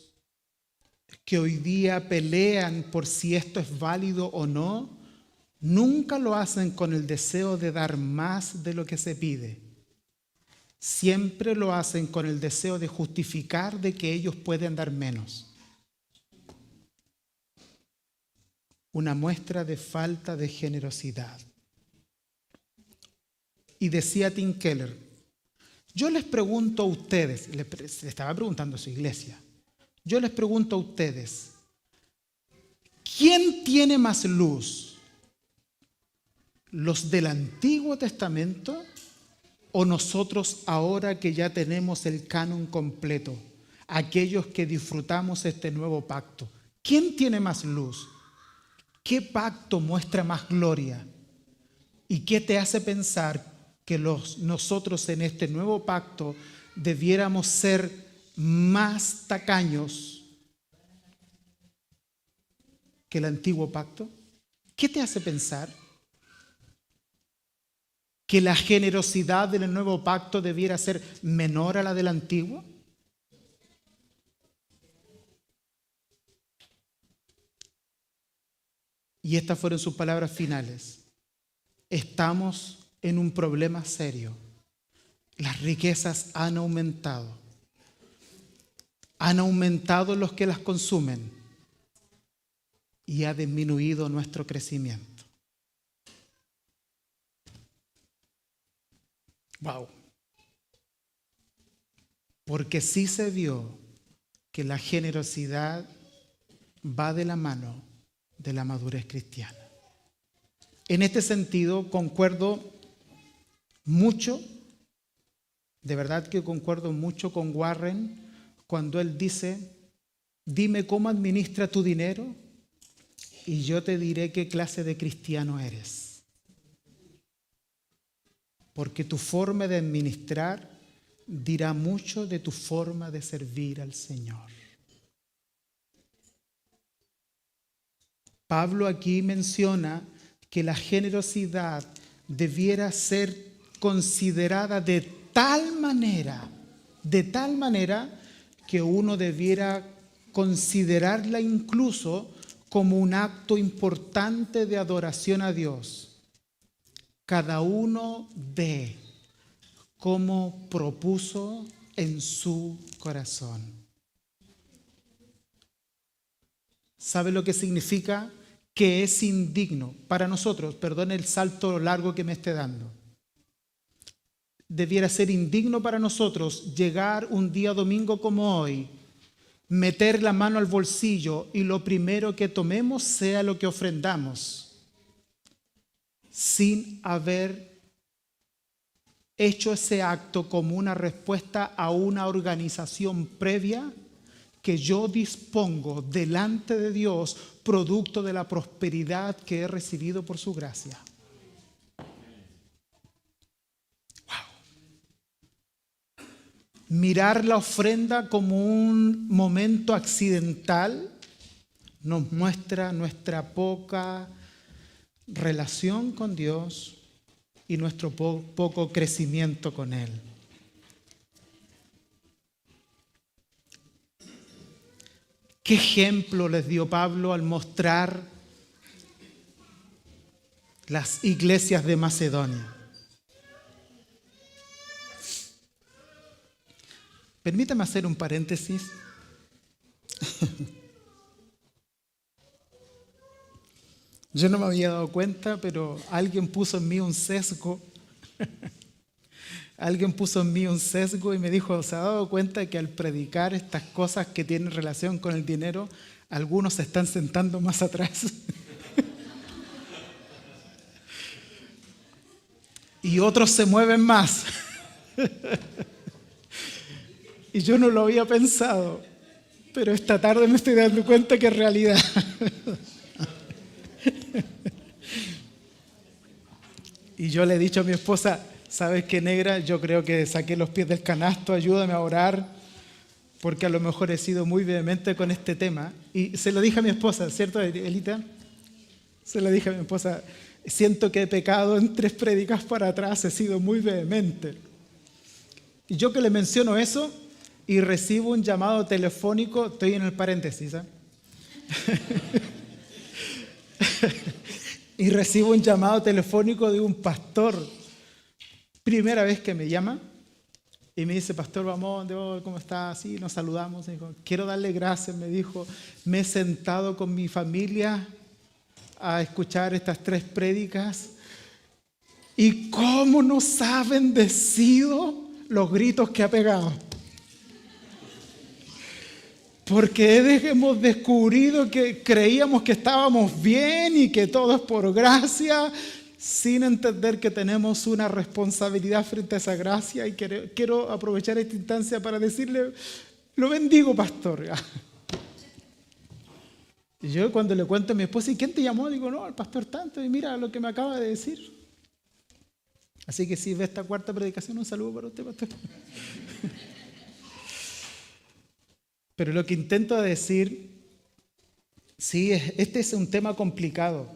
que hoy día pelean por si esto es válido o no, nunca lo hacen con el deseo de dar más de lo que se pide. Siempre lo hacen con el deseo de justificar de que ellos pueden dar menos. Una muestra de falta de generosidad. Y decía Tim Keller, yo les pregunto a ustedes, le estaba preguntando a su iglesia, yo les pregunto a ustedes, ¿quién tiene más luz? ¿Los del Antiguo Testamento o nosotros ahora que ya tenemos el canon completo? Aquellos que disfrutamos este nuevo pacto. ¿Quién tiene más luz? ¿Qué pacto muestra más gloria? ¿Y qué te hace pensar que nosotros en este nuevo pacto debiéramos ser más tacaños que el antiguo pacto? ¿Qué te hace pensar que la generosidad del nuevo pacto debiera ser menor a la del antiguo? Y estas fueron sus palabras finales. Estamos en un problema serio. Las riquezas han aumentado. Han aumentado los que las consumen y ha disminuido nuestro crecimiento. Wow. Porque sí se vio que la generosidad va de la mano de la madurez cristiana. En este sentido, concuerdo mucho, de verdad que concuerdo mucho con Warren cuando él dice, dime cómo administra tu dinero y yo te diré qué clase de cristiano eres. porque tu forma de administrar dirá mucho de tu forma de servir al Señor. Pablo aquí menciona que la generosidad debiera ser considerada de tal manera que uno debiera considerarla incluso como un acto importante de adoración a Dios. Cada uno dé como propuso en su corazón. ¿Sabe lo que significa? Que es indigno para nosotros, perdón el salto largo que me esté dando. Debiera ser indigno para nosotros llegar un día domingo como hoy, meter la mano al bolsillo y lo primero que tomemos sea lo que ofrendamos, sin haber hecho ese acto como una respuesta a una organización previa que yo dispongo delante de Dios, producto de la prosperidad que he recibido por su gracia. Wow. Mirar la ofrenda como un momento accidental nos muestra nuestra poca relación con Dios y nuestro poco crecimiento con Él. ¿Qué ejemplo les dio Pablo al mostrar las iglesias de Macedonia? Permítame hacer un paréntesis. Yo no me había dado cuenta, pero alguien puso en mí un sesgo. Alguien puso en mí un sesgo y me dijo, ¿se ha dado cuenta que al predicar estas cosas que tienen relación con el dinero, algunos se están sentando más atrás? Y otros se mueven más. Y yo no lo había pensado, pero esta tarde me estoy dando cuenta que es realidad. Y yo le he dicho a mi esposa, ¿sabes qué, negra? Yo creo que saqué los pies del canasto, ayúdame a orar, porque a lo mejor he sido muy vehemente con este tema. Y se lo dije a mi esposa, ¿cierto, Elita? Se lo dije a mi esposa, siento que he pecado en 3 prédicas para atrás, he sido muy vehemente. Y yo que le menciono eso y recibo un llamado telefónico, estoy en el paréntesis, ¿eh? Y recibo un llamado telefónico de un pastor. Primera vez que me llama y me dice, pastor Bamón, ¿cómo está? Sí, nos saludamos. Me dijo, quiero darle gracias, me dijo. Me he sentado con mi familia a escuchar estas 3 prédicas y cómo nos ha bendecido los gritos que ha pegado. Porque hemos descubrido que creíamos que estábamos bien y que todo es por gracia, sin entender que tenemos una responsabilidad frente a esa gracia. Y quiero aprovechar esta instancia para decirle, lo bendigo, pastor. Y yo cuando le cuento a mi esposa, ¿y quién te llamó? Digo, no, el pastor tanto, y mira lo que me acaba de decir. Así que si ve esta 4ª predicación, un saludo para usted, pastor. Pero lo que intento decir, sí, este es un tema complicado.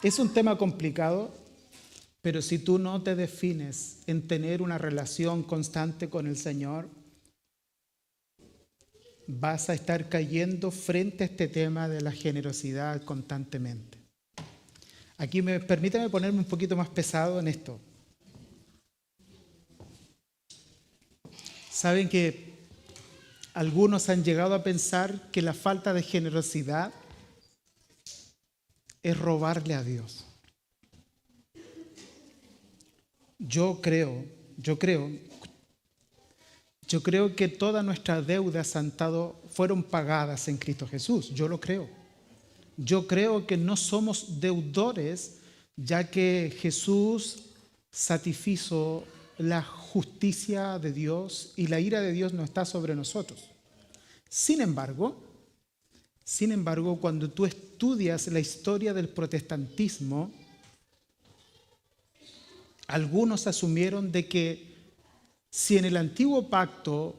Es un tema complicado, pero si tú no te defines en tener una relación constante con el Señor, vas a estar cayendo frente a este tema de la generosidad constantemente. Aquí permítame ponerme un poquito más pesado en esto. Saben que algunos han llegado a pensar que la falta de generosidad es robarle a Dios. Yo creo que todas nuestras deudas fueron pagadas en Cristo Jesús. Yo lo creo. Yo creo que no somos deudores, ya que Jesús satisfizo la justicia de Dios y la ira de Dios no está sobre nosotros. Sin embargo, cuando tú estudias la historia del protestantismo, algunos asumieron de que si en el antiguo pacto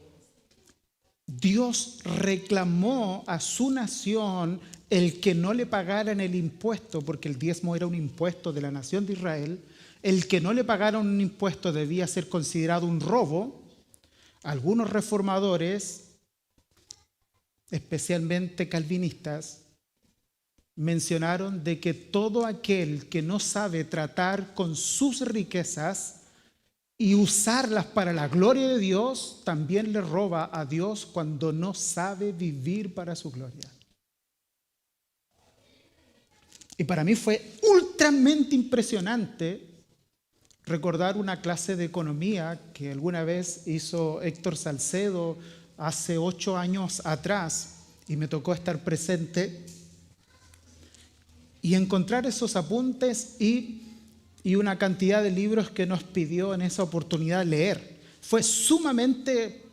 Dios reclamó a su nación el que no le pagaran el impuesto, porque el diezmo era un impuesto de la nación de Israel, el que no le pagaran un impuesto debía ser considerado un robo. Algunos reformadores, especialmente calvinistas, mencionaron de que todo aquel que no sabe tratar con sus riquezas y usarlas para la gloria de Dios, también le roba a Dios cuando no sabe vivir para su gloria. Y para mí fue ultramente impresionante recordar una clase de economía que alguna vez hizo Héctor Salcedo hace 8 años atrás, y me tocó estar presente y encontrar esos apuntes y una cantidad de libros que nos pidió en esa oportunidad leer. Fue sumamente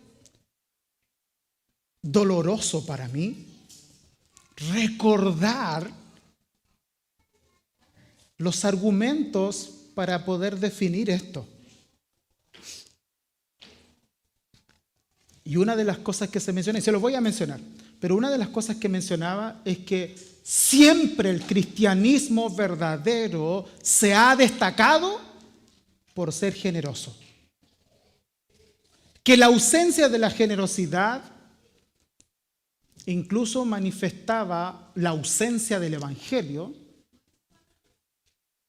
doloroso para mí recordar los argumentos para poder definir esto. Y una de las cosas que se menciona, y se los voy a mencionar, pero una de las cosas que mencionaba es que siempre el cristianismo verdadero se ha destacado por ser generoso. Que la ausencia de la generosidad incluso manifestaba la ausencia del evangelio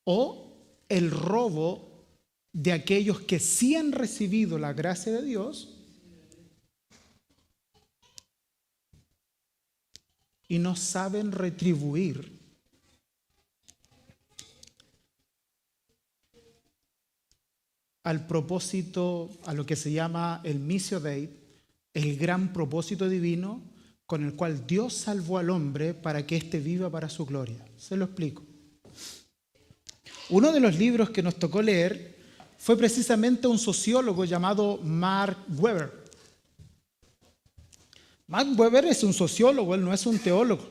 o el robo de aquellos que sí han recibido la gracia de Dios y no saben retribuir al propósito, a lo que se llama el Missio Dei, el gran propósito divino con el cual Dios salvó al hombre para que éste viva para su gloria. Se lo explico. Uno de los libros que nos tocó leer fue precisamente un sociólogo llamado Mark Weber. Mark Weber es un sociólogo, él no es un teólogo.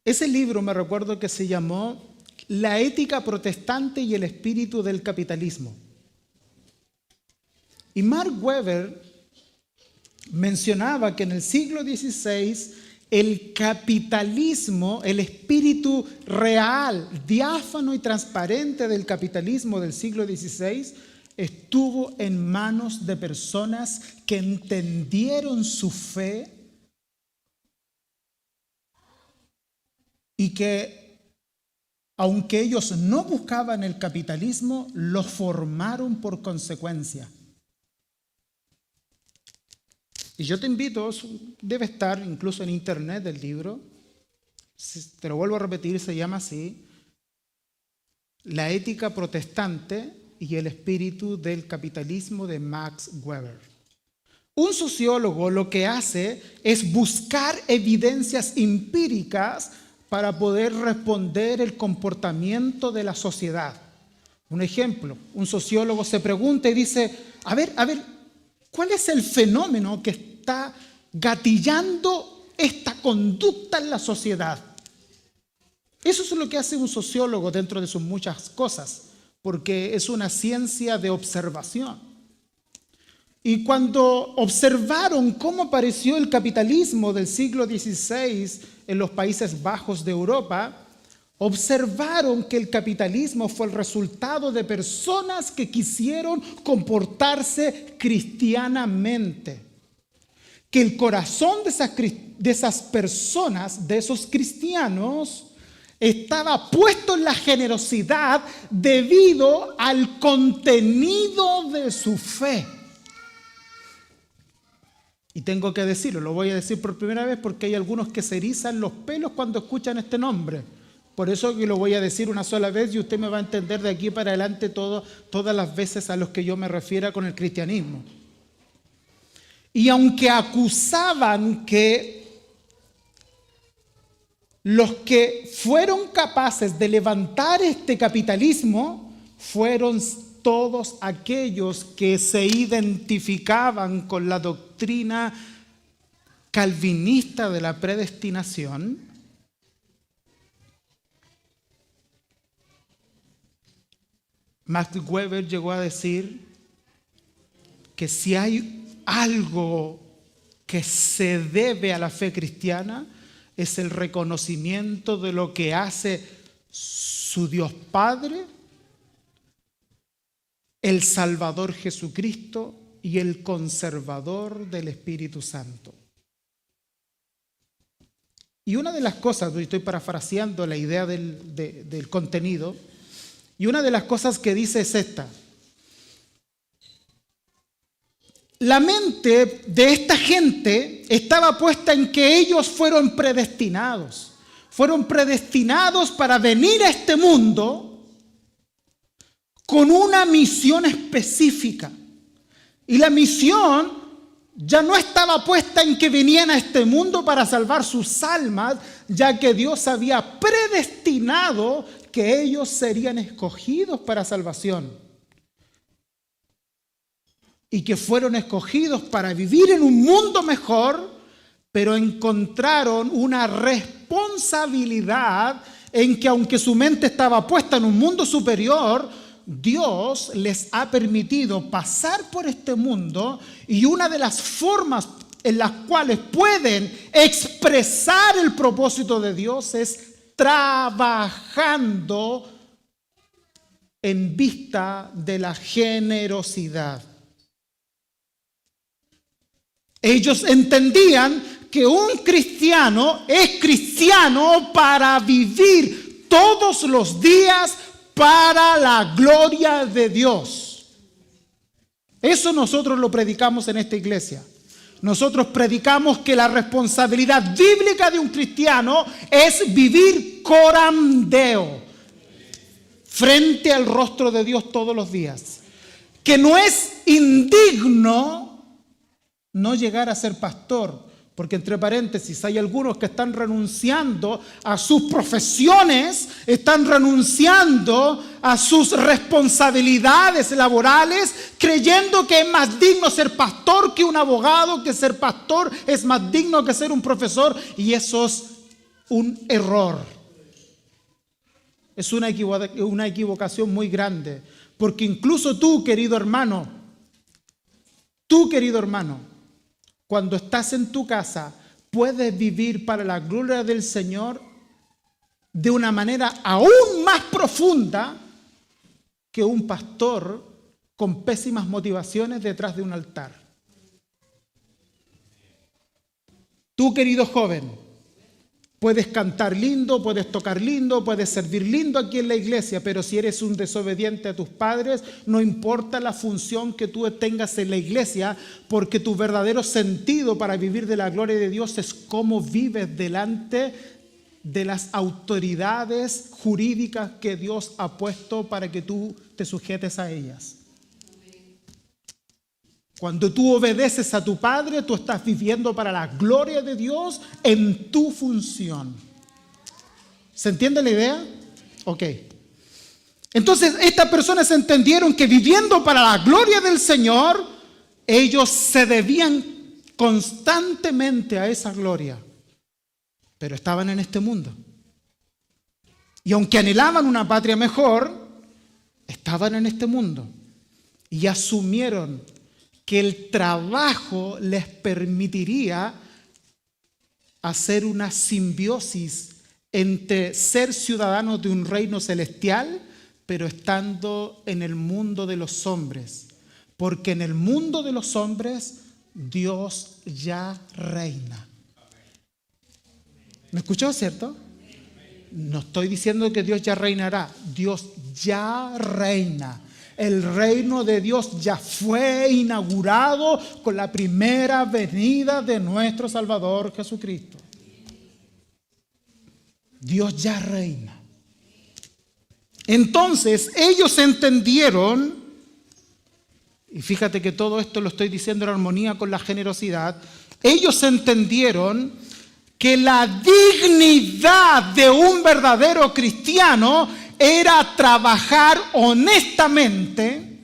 Ese libro me recuerdo que se llamó La ética protestante y el espíritu del capitalismo. Y Mark Weber mencionaba que en el siglo XVI el capitalismo, el espíritu real, diáfano y transparente del capitalismo del siglo XVI estuvo en manos de personas que entendieron su fe y que, aunque ellos no buscaban el capitalismo, lo formaron por consecuencia. Y yo te invito, debe estar incluso en internet el libro, te lo vuelvo a repetir, se llama así, La ética protestante y el espíritu del capitalismo de Max Weber. Un sociólogo lo que hace es buscar evidencias empíricas para poder responder el comportamiento de la sociedad. Un ejemplo, un sociólogo se pregunta y dice, a ver, ¿cuál es el fenómeno que está gatillando esta conducta en la sociedad? Eso es lo que hace un sociólogo dentro de sus muchas cosas, porque es una ciencia de observación. Y cuando observaron cómo apareció el capitalismo del siglo XVI en los Países Bajos de Europa, observaron que el capitalismo fue el resultado de personas que quisieron comportarse cristianamente. Que el corazón de esas personas, de esos cristianos, estaba puesto en la generosidad debido al contenido de su fe. Y tengo que decirlo, lo voy a decir por primera vez porque hay algunos que se erizan los pelos cuando escuchan este nombre. Por eso que lo voy a decir una sola vez y usted me va a entender de aquí para adelante todas las veces a los que yo me refiera con el cristianismo. Y aunque acusaban que los que fueron capaces de levantar este capitalismo fueron todos aquellos que se identificaban con la doctrina calvinista de la predestinación, Max Weber llegó a decir que si hay algo que se debe a la fe cristiana, es el reconocimiento de lo que hace su Dios Padre, el Salvador Jesucristo y el conservador del Espíritu Santo. Y una de las cosas, estoy parafraseando la idea del contenido, y una de las cosas que dice es esta: la mente de esta gente estaba puesta en que ellos fueron predestinados para venir a este mundo con una misión específica. Y la misión ya no estaba puesta en que venían a este mundo para salvar sus almas, ya que Dios había predestinado que ellos serían escogidos para salvación. Y que fueron escogidos para vivir en un mundo mejor, pero encontraron una responsabilidad en que, aunque su mente estaba puesta en un mundo superior, Dios les ha permitido pasar por este mundo, y una de las formas en las cuales pueden expresar el propósito de Dios es trabajando en vista de la generosidad. Ellos entendían que un cristiano es cristiano para vivir todos los días para la gloria de Dios. Eso nosotros lo predicamos en esta iglesia. Nosotros predicamos que la responsabilidad bíblica de un cristiano es vivir coram Deo, frente al rostro de Dios todos los días. Que no es indigno no llegar a ser pastor, porque entre paréntesis hay algunos que están renunciando a sus profesiones, están renunciando a sus responsabilidades laborales, creyendo que es más digno ser pastor que un abogado, que ser pastor es más digno que ser un profesor, y eso es un error. Es una equivocación muy grande, porque incluso tú, querido hermano, cuando estás en tu casa, puedes vivir para la gloria del Señor de una manera aún más profunda que un pastor con pésimas motivaciones detrás de un altar. Tú, querido joven, puedes cantar lindo, puedes tocar lindo, puedes servir lindo aquí en la iglesia, pero si eres un desobediente a tus padres, no importa la función que tú tengas en la iglesia, porque tu verdadero sentido para vivir de la gloria de Dios es cómo vives delante de las autoridades jurídicas que Dios ha puesto para que tú te sujetes a ellas. Cuando tú obedeces a tu padre, tú estás viviendo para la gloria de Dios en tu función. ¿Se entiende la idea? Ok. Entonces, estas personas entendieron que viviendo para la gloria del Señor, ellos se debían constantemente a esa gloria. Pero estaban en este mundo. Y aunque anhelaban una patria mejor, estaban en este mundo. Y asumieron que el trabajo les permitiría hacer una simbiosis entre ser ciudadanos de un reino celestial, pero estando en el mundo de los hombres. Porque en el mundo de los hombres Dios ya reina. ¿Me escuchó, cierto? No estoy diciendo que Dios ya reinará. Dios ya reina. El reino de Dios ya fue inaugurado con la primera venida de nuestro Salvador Jesucristo. Dios ya reina. Entonces ellos entendieron, y fíjate que todo esto lo estoy diciendo en armonía con la generosidad, ellos entendieron que la dignidad de un verdadero cristiano era trabajar honestamente,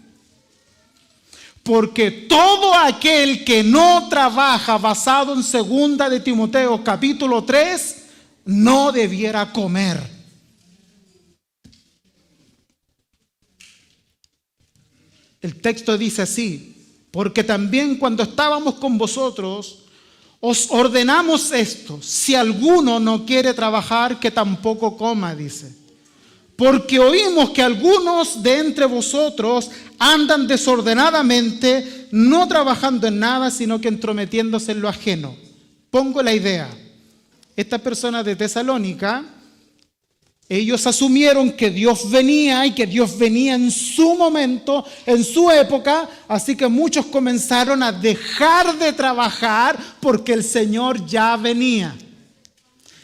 porque todo aquel que no trabaja, basado en 2 de Timoteo capítulo 3, no debiera comer. El texto dice así: porque también cuando estábamos con vosotros, os ordenamos esto: si alguno no quiere trabajar, que tampoco coma, dice. Porque oímos que algunos de entre vosotros andan desordenadamente, no trabajando en nada, sino que entrometiéndose en lo ajeno. Pongo la idea. Estas personas de Tesalónica, ellos asumieron que Dios venía y que Dios venía en su momento, en su época, así que muchos comenzaron a dejar de trabajar porque el Señor ya venía.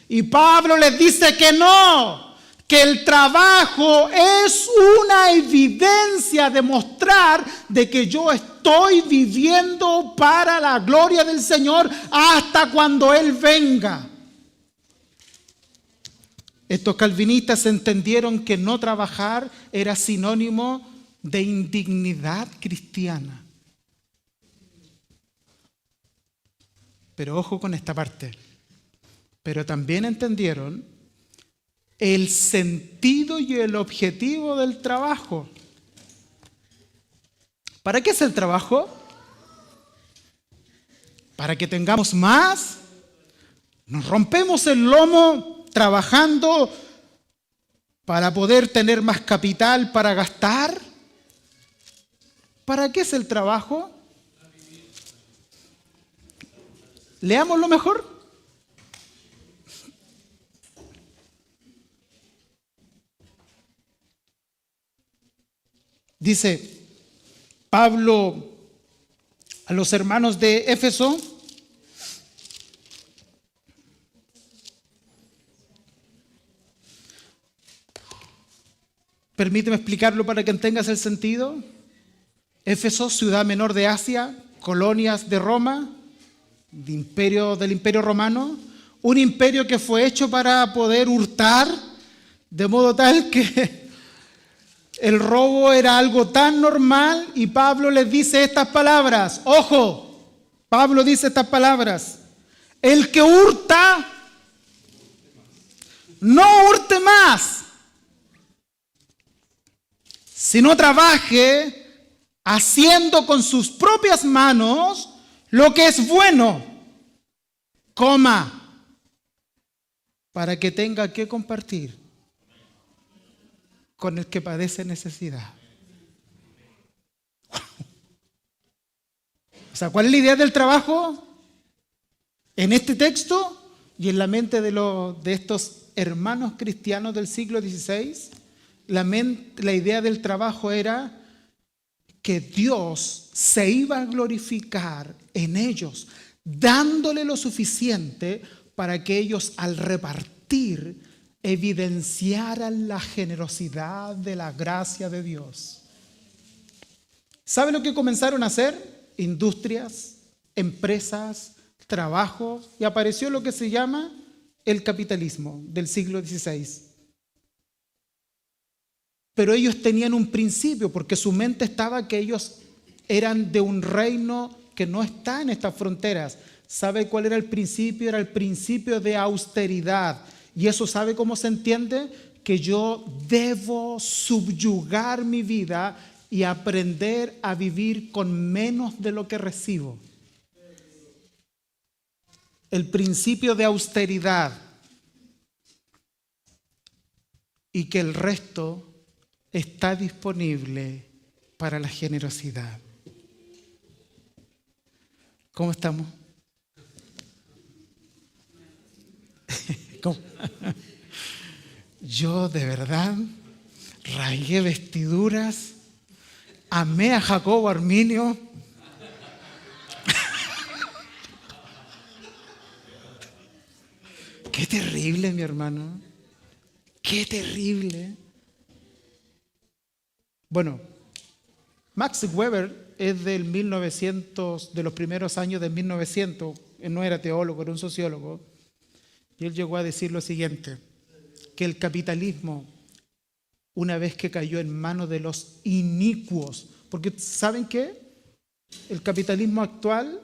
Y Pablo les dice que no, que el trabajo es una evidencia de mostrar de que yo estoy viviendo para la gloria del Señor hasta cuando Él venga. Estos calvinistas entendieron que no trabajar era sinónimo de indignidad cristiana. Pero ojo con esta parte. Pero también entendieron el sentido y el objetivo del trabajo. ¿Para qué es el trabajo? Para que tengamos más. Nos rompemos el lomo trabajando para poder tener más capital para gastar. ¿Para qué es el trabajo? Leámoslo mejor. Dice Pablo a los hermanos de Éfeso: permíteme explicarlo para que tengas el sentido. Éfeso, ciudad menor de Asia, colonias de Roma, del imperio romano, un imperio que fue hecho para poder hurtar, de modo tal que el robo era algo tan normal, y Pablo les dice estas palabras. Ojo, Pablo dice estas palabras: el que hurta, no hurte más, sino trabaje haciendo con sus propias manos lo que es bueno, coma, para que tenga que compartir con el que padece necesidad. O sea, ¿cuál es la idea del trabajo? En este texto y en la mente de estos hermanos cristianos del siglo XVI, la idea del trabajo era que Dios se iba a glorificar en ellos, dándole lo suficiente para que ellos, al repartir, evidenciaran la generosidad de la gracia de Dios. ¿Sabe lo que comenzaron a hacer? Industrias, empresas, trabajo, y apareció lo que se llama el capitalismo del siglo XVI. Pero ellos tenían un principio, porque su mente estaba que ellos eran de un reino que no está en estas fronteras. ¿Sabe cuál era el principio? Era el principio de austeridad. ¿Y eso sabe cómo se entiende? Que yo debo subyugar mi vida y aprender a vivir con menos de lo que recibo. El principio de austeridad. Y que el resto está disponible para la generosidad. ¿Cómo estamos? ¿Cómo? Yo de verdad rasgué vestiduras, amé a Jacobo Arminio. Qué terrible, mi hermano. Qué terrible. Bueno, Max Weber es del 1900, de los primeros años de 1900. Él no era teólogo, era un sociólogo. Y él llegó a decir lo siguiente: que el capitalismo, una vez que cayó en manos de los inicuos, porque ¿saben qué? El capitalismo actual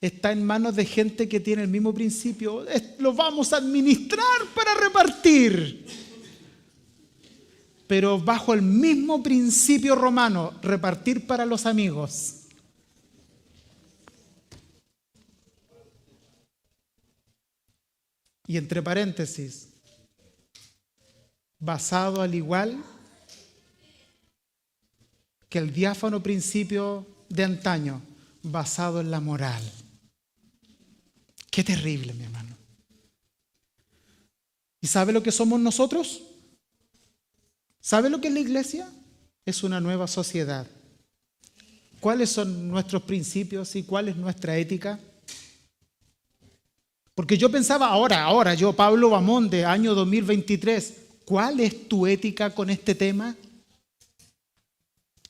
está en manos de gente que tiene el mismo principio: lo vamos a administrar para repartir. pero bajo el mismo principio romano, repartir para los amigos. Y entre paréntesis, basado al igual que el diáfano principio de antaño, basado en la moral. Qué terrible, mi hermano. ¿Y sabe lo que somos nosotros? ¿Sabe lo que es la iglesia? Es una nueva sociedad. ¿Cuáles son nuestros principios y cuál es nuestra ética? Porque yo pensaba ahora, yo, Pablo Bamonde, año 2023, ¿cuál es tu ética con este tema?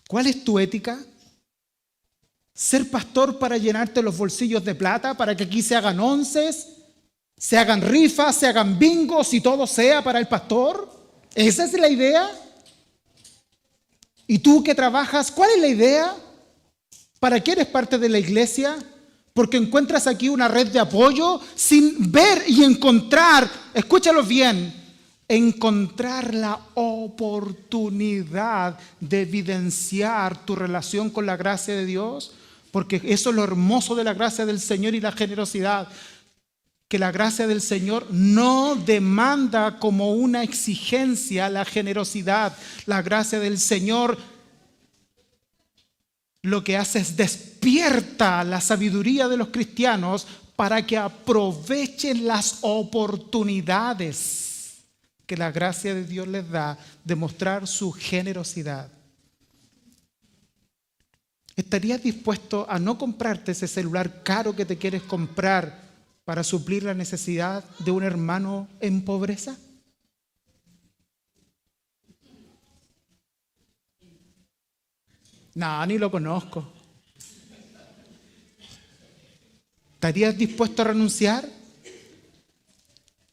¿Cuál es tu ética? ¿Ser pastor para llenarte los bolsillos de plata, para que aquí se hagan onces, se hagan rifas, se hagan bingos y todo sea para el pastor? ¿Esa es la idea? ¿Y tú que trabajas, cuál es la idea? ¿Para qué eres parte de la iglesia? Porque encuentras aquí una red de apoyo sin ver y encontrar, escúchalo bien, encontrar la oportunidad de evidenciar tu relación con la gracia de Dios, porque eso es lo hermoso de la gracia del Señor y la generosidad, que la gracia del Señor no demanda como una exigencia la generosidad. La gracia del Señor lo que hace es despierta la sabiduría de los cristianos para que aprovechen las oportunidades que la gracia de Dios les da de mostrar su generosidad. ¿Estarías dispuesto a no comprarte ese celular caro que te quieres comprar para suplir la necesidad de un hermano en pobreza? No, ni lo conozco. ¿Estarías dispuesto a renunciar?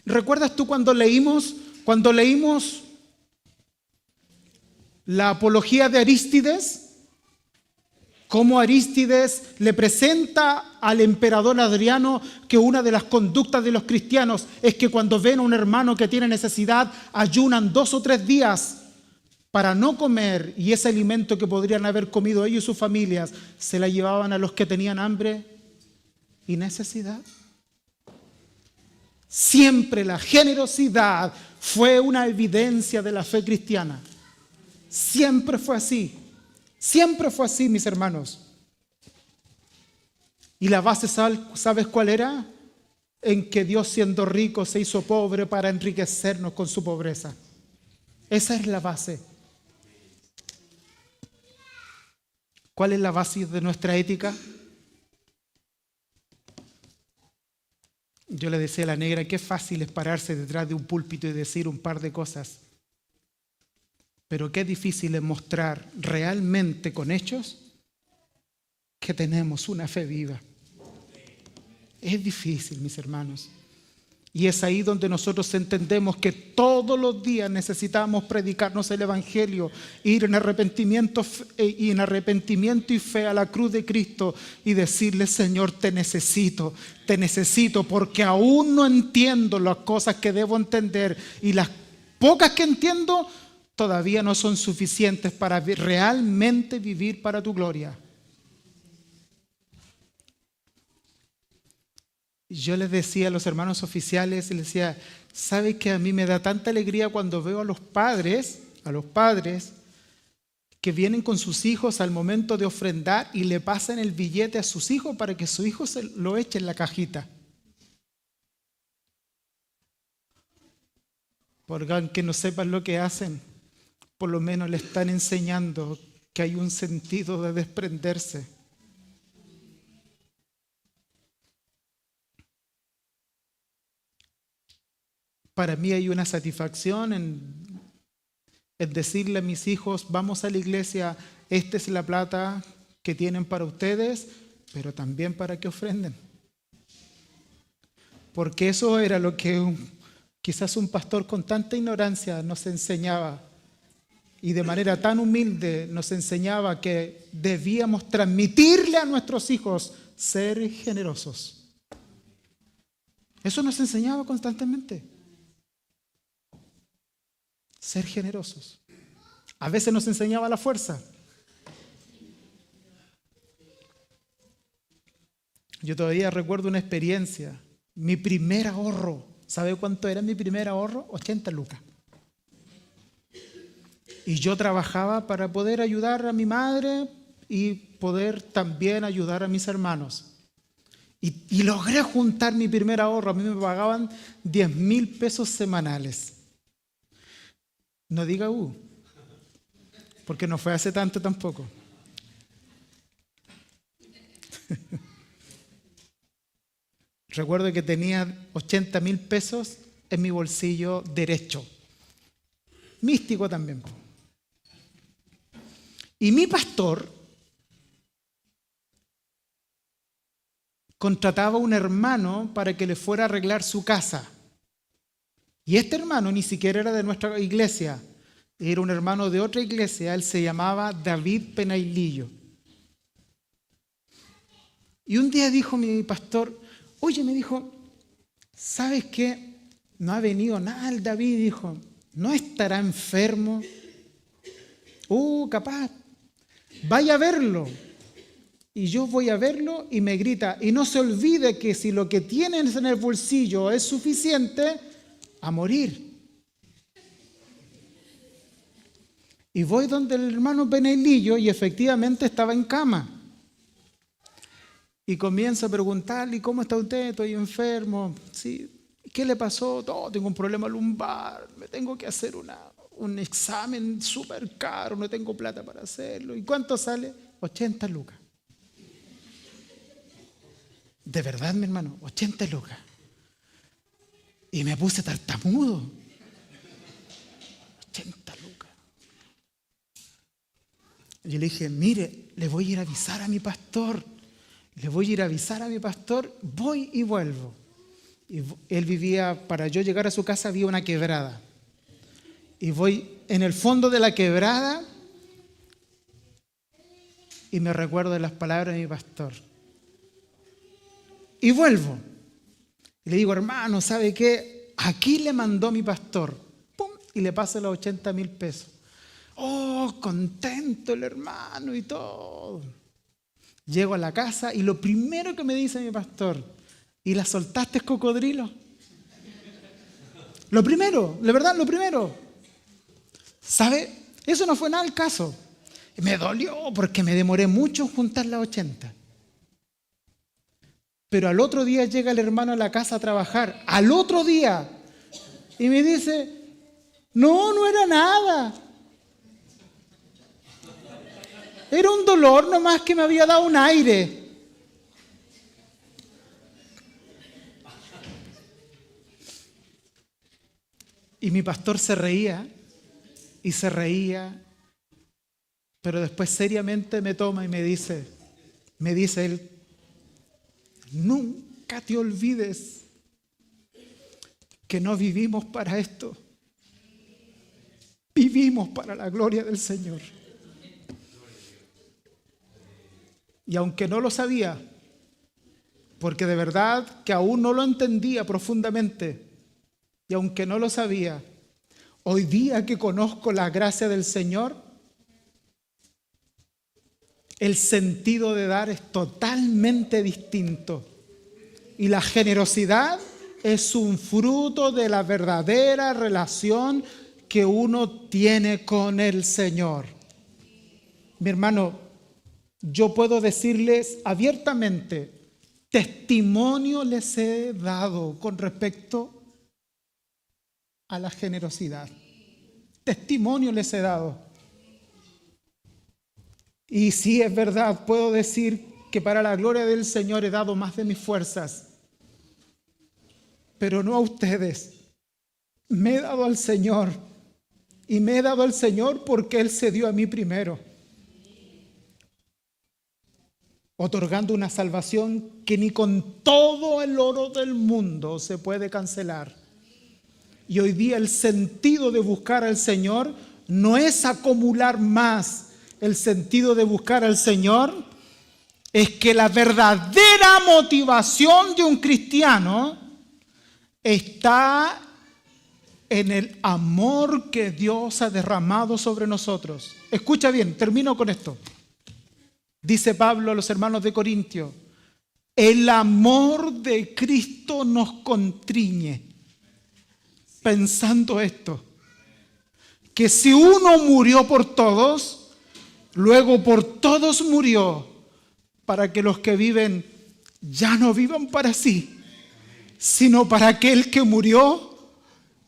¿Recuerdas tú cuando leímos la apología de Arístides? Cómo Arístides le presenta al emperador Adriano que una de las conductas de los cristianos es que cuando ven a un hermano que tiene necesidad, ayunan 2 o 3 días para no comer, y ese alimento que podrían haber comido ellos y sus familias se la llevaban a los que tenían hambre y necesidad. Siempre la generosidad fue una evidencia de la fe cristiana. Siempre fue así. Siempre fue así, mis hermanos. ¿Y la base, sabes cuál era? En que Dios, siendo rico, se hizo pobre para enriquecernos con su pobreza. Esa es la base. ¿Cuál es la base de nuestra ética? Yo le decía a la negra, qué fácil es pararse detrás de un púlpito y decir un par de cosas. Pero qué difícil es mostrar realmente con hechos que tenemos una fe viva. Es difícil, mis hermanos. Y es ahí donde nosotros entendemos que todos los días necesitamos predicarnos el Evangelio, ir en arrepentimiento y fe a la cruz de Cristo y decirle, Señor, te necesito porque aún no entiendo las cosas que debo entender y las pocas que entiendo todavía no son suficientes para realmente vivir para tu gloria. Yo les decía a los hermanos oficiales, les decía, ¿sabe que a mí me da tanta alegría cuando veo a los padres que vienen con sus hijos al momento de ofrendar y le pasan el billete a sus hijos para que su hijo se lo eche en la cajita? Porque aunque no sepan lo que hacen, por lo menos le están enseñando que hay un sentido de desprenderse. Para mí hay una satisfacción en decirle a mis hijos, vamos a la iglesia, esta es la plata que tienen para ustedes, pero también para que ofrenden. Porque eso era lo que quizás un pastor con tanta ignorancia nos enseñaba y de manera tan humilde nos enseñaba que debíamos transmitirle a nuestros hijos ser generosos. Eso nos enseñaba constantemente. Ser generosos. A veces nos enseñaba la fuerza. Yo todavía recuerdo una experiencia. Mi primer ahorro. ¿Sabe cuánto era mi primer ahorro? 80 lucas. Y yo trabajaba para poder ayudar a mi madre y poder también ayudar a mis hermanos. Y logré juntar mi primer ahorro. A mí me pagaban 10,000 pesos semanales. No diga porque no fue hace tanto tampoco. Recuerdo que tenía 80,000 pesos en mi bolsillo derecho. Místico también. Y mi pastor contrataba a un hermano para que le fuera a arreglar su casa. Y este hermano ni siquiera era de nuestra iglesia, era un hermano de otra iglesia, él se llamaba David Penailillo. Y un día dijo mi pastor, oye, me dijo, ¿sabes qué? No ha venido nada el David, dijo, ¿no estará enfermo? Capaz, vaya a verlo. Y yo voy a verlo y me grita, y no se olvide que si lo que tienes en el bolsillo es suficiente, a morir. Y voy donde el hermano Penailillo y efectivamente estaba en cama. Y comienzo a preguntarle, ¿y cómo está usted? Estoy enfermo. ¿Sí? ¿Qué le pasó? Tengo un problema lumbar, me tengo que hacer un examen súper caro, no tengo plata para hacerlo. ¿Y cuánto sale? 80 lucas. De verdad, mi hermano, 80 lucas. Y me puse tartamudo. 80 lucas. Y yo le dije, mire, le voy a ir a avisar a mi pastor. Voy y vuelvo. Y él vivía, para yo llegar a su casa había una quebrada. Y voy en el fondo de la quebrada y me recuerdo de las palabras de mi pastor. Y vuelvo. Y le digo, hermano, ¿sabe qué? Aquí le mandó mi pastor. ¡Pum! Y le paso los 80,000 pesos. Contento el hermano y todo. Llego a la casa y lo primero que me dice mi pastor, ¿y la soltaste, cocodrilo? Lo primero, de verdad, lo primero. ¿Sabe? Eso no fue nada el caso. Me dolió porque me demoré mucho en juntar las 80. Pero al otro día llega el hermano a la casa a trabajar. Al otro día. Y me dice, no era nada. Era un dolor nomás que me había dado un aire. Y mi pastor se reía y se reía, pero después seriamente me toma y me dice él, nunca te olvides que no vivimos para esto, vivimos para la gloria del Señor. Y aunque no lo sabía, porque de verdad que aún no lo entendía profundamente, y aunque no lo sabía, hoy día que conozco la gracia del Señor, el sentido de dar es totalmente distinto. Y la generosidad es un fruto de la verdadera relación que uno tiene con el Señor. Mi hermano, yo puedo decirles abiertamente, testimonio les he dado con respecto a la generosidad. Testimonio les he dado. Y sí, es verdad, puedo decir que para la gloria del Señor he dado más de mis fuerzas, pero no a ustedes. Me he dado al Señor, y me he dado al Señor porque Él se dio a mí primero, otorgando una salvación que ni con todo el oro del mundo se puede cancelar. Y hoy día el sentido de buscar al Señor no es acumular más. El sentido de buscar al Señor es que la verdadera motivación de un cristiano está en el amor que Dios ha derramado sobre nosotros. Escucha bien, termino con esto. Dice Pablo a los hermanos de Corintio: el amor de Cristo nos constriñe. Pensando esto, que si uno murió por todos, luego por todos murió, para que los que viven ya no vivan para sí, sino para aquel que murió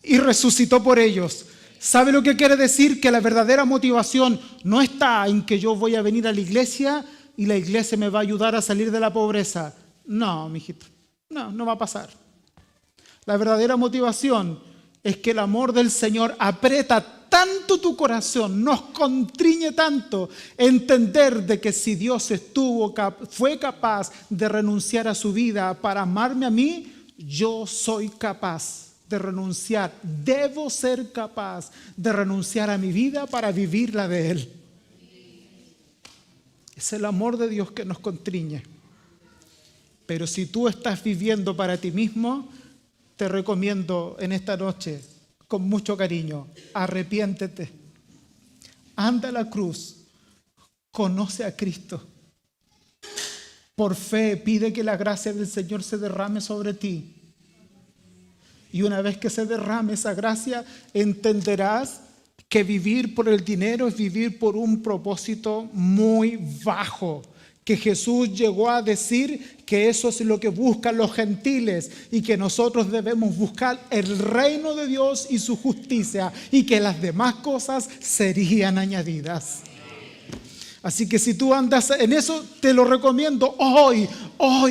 y resucitó por ellos. ¿Sabe lo que quiere decir? Que la verdadera motivación no está en que yo voy a venir a la iglesia y la iglesia me va a ayudar a salir de la pobreza. No, mijito, no va a pasar. La verdadera motivación es que el amor del Señor aprieta tanto tu corazón, nos constriñe tanto, entender de que si Dios fue capaz de renunciar a su vida para amarme a mí, yo soy capaz de renunciar, debo ser capaz de renunciar a mi vida para vivir la de Él. Es el amor de Dios que nos constriñe. Pero si tú estás viviendo para ti mismo, te recomiendo en esta noche, con mucho cariño, arrepiéntete, anda a la cruz, conoce a Cristo. Por fe pide que la gracia del Señor se derrame sobre ti. Y una vez que se derrame esa gracia, entenderás que vivir por el dinero es vivir por un propósito muy bajo. Que Jesús llegó a decir que eso es lo que buscan los gentiles y que nosotros debemos buscar el reino de Dios y su justicia y que las demás cosas serían añadidas. Así que si tú andas en eso, te lo recomiendo hoy,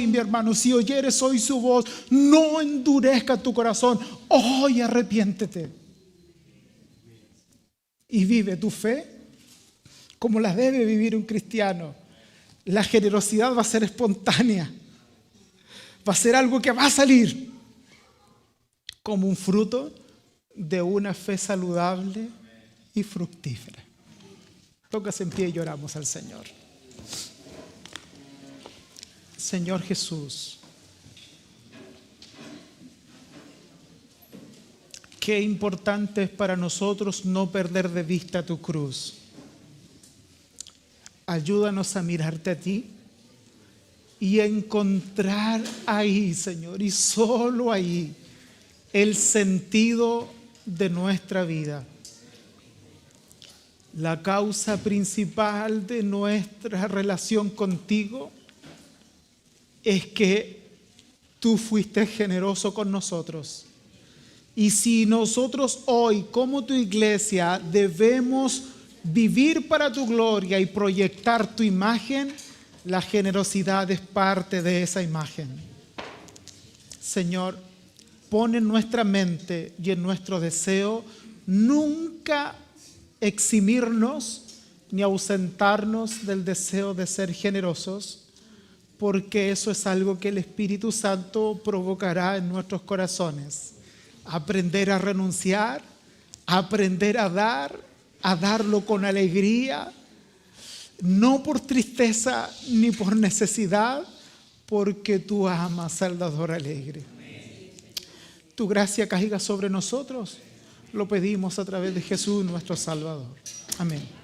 mi hermano. Si oyeres hoy su voz, no endurezca tu corazón. Hoy arrepiéntete y vive tu fe como la debe vivir un cristiano. La generosidad va a ser espontánea, va a ser algo que va a salir como un fruto de una fe saludable y fructífera. Póngase en pie y lloramos al Señor. Señor Jesús, qué importante es para nosotros no perder de vista tu cruz. Ayúdanos a mirarte a ti y a encontrar ahí, Señor, y solo ahí, el sentido de nuestra vida. La causa principal de nuestra relación contigo es que tú fuiste generoso con nosotros. Y si nosotros hoy, como tu iglesia, debemos vivir para tu gloria y proyectar tu imagen, la generosidad es parte de esa imagen. Señor, pon en nuestra mente y en nuestro deseo nunca eximirnos ni ausentarnos del deseo de ser generosos, porque eso es algo que el Espíritu Santo provocará en nuestros corazones. Aprender a renunciar, aprender a darlo con alegría, no por tristeza ni por necesidad, porque tú amas al dador alegre. Tu gracia caiga sobre nosotros. Lo pedimos a través de Jesús, nuestro Salvador. Amén.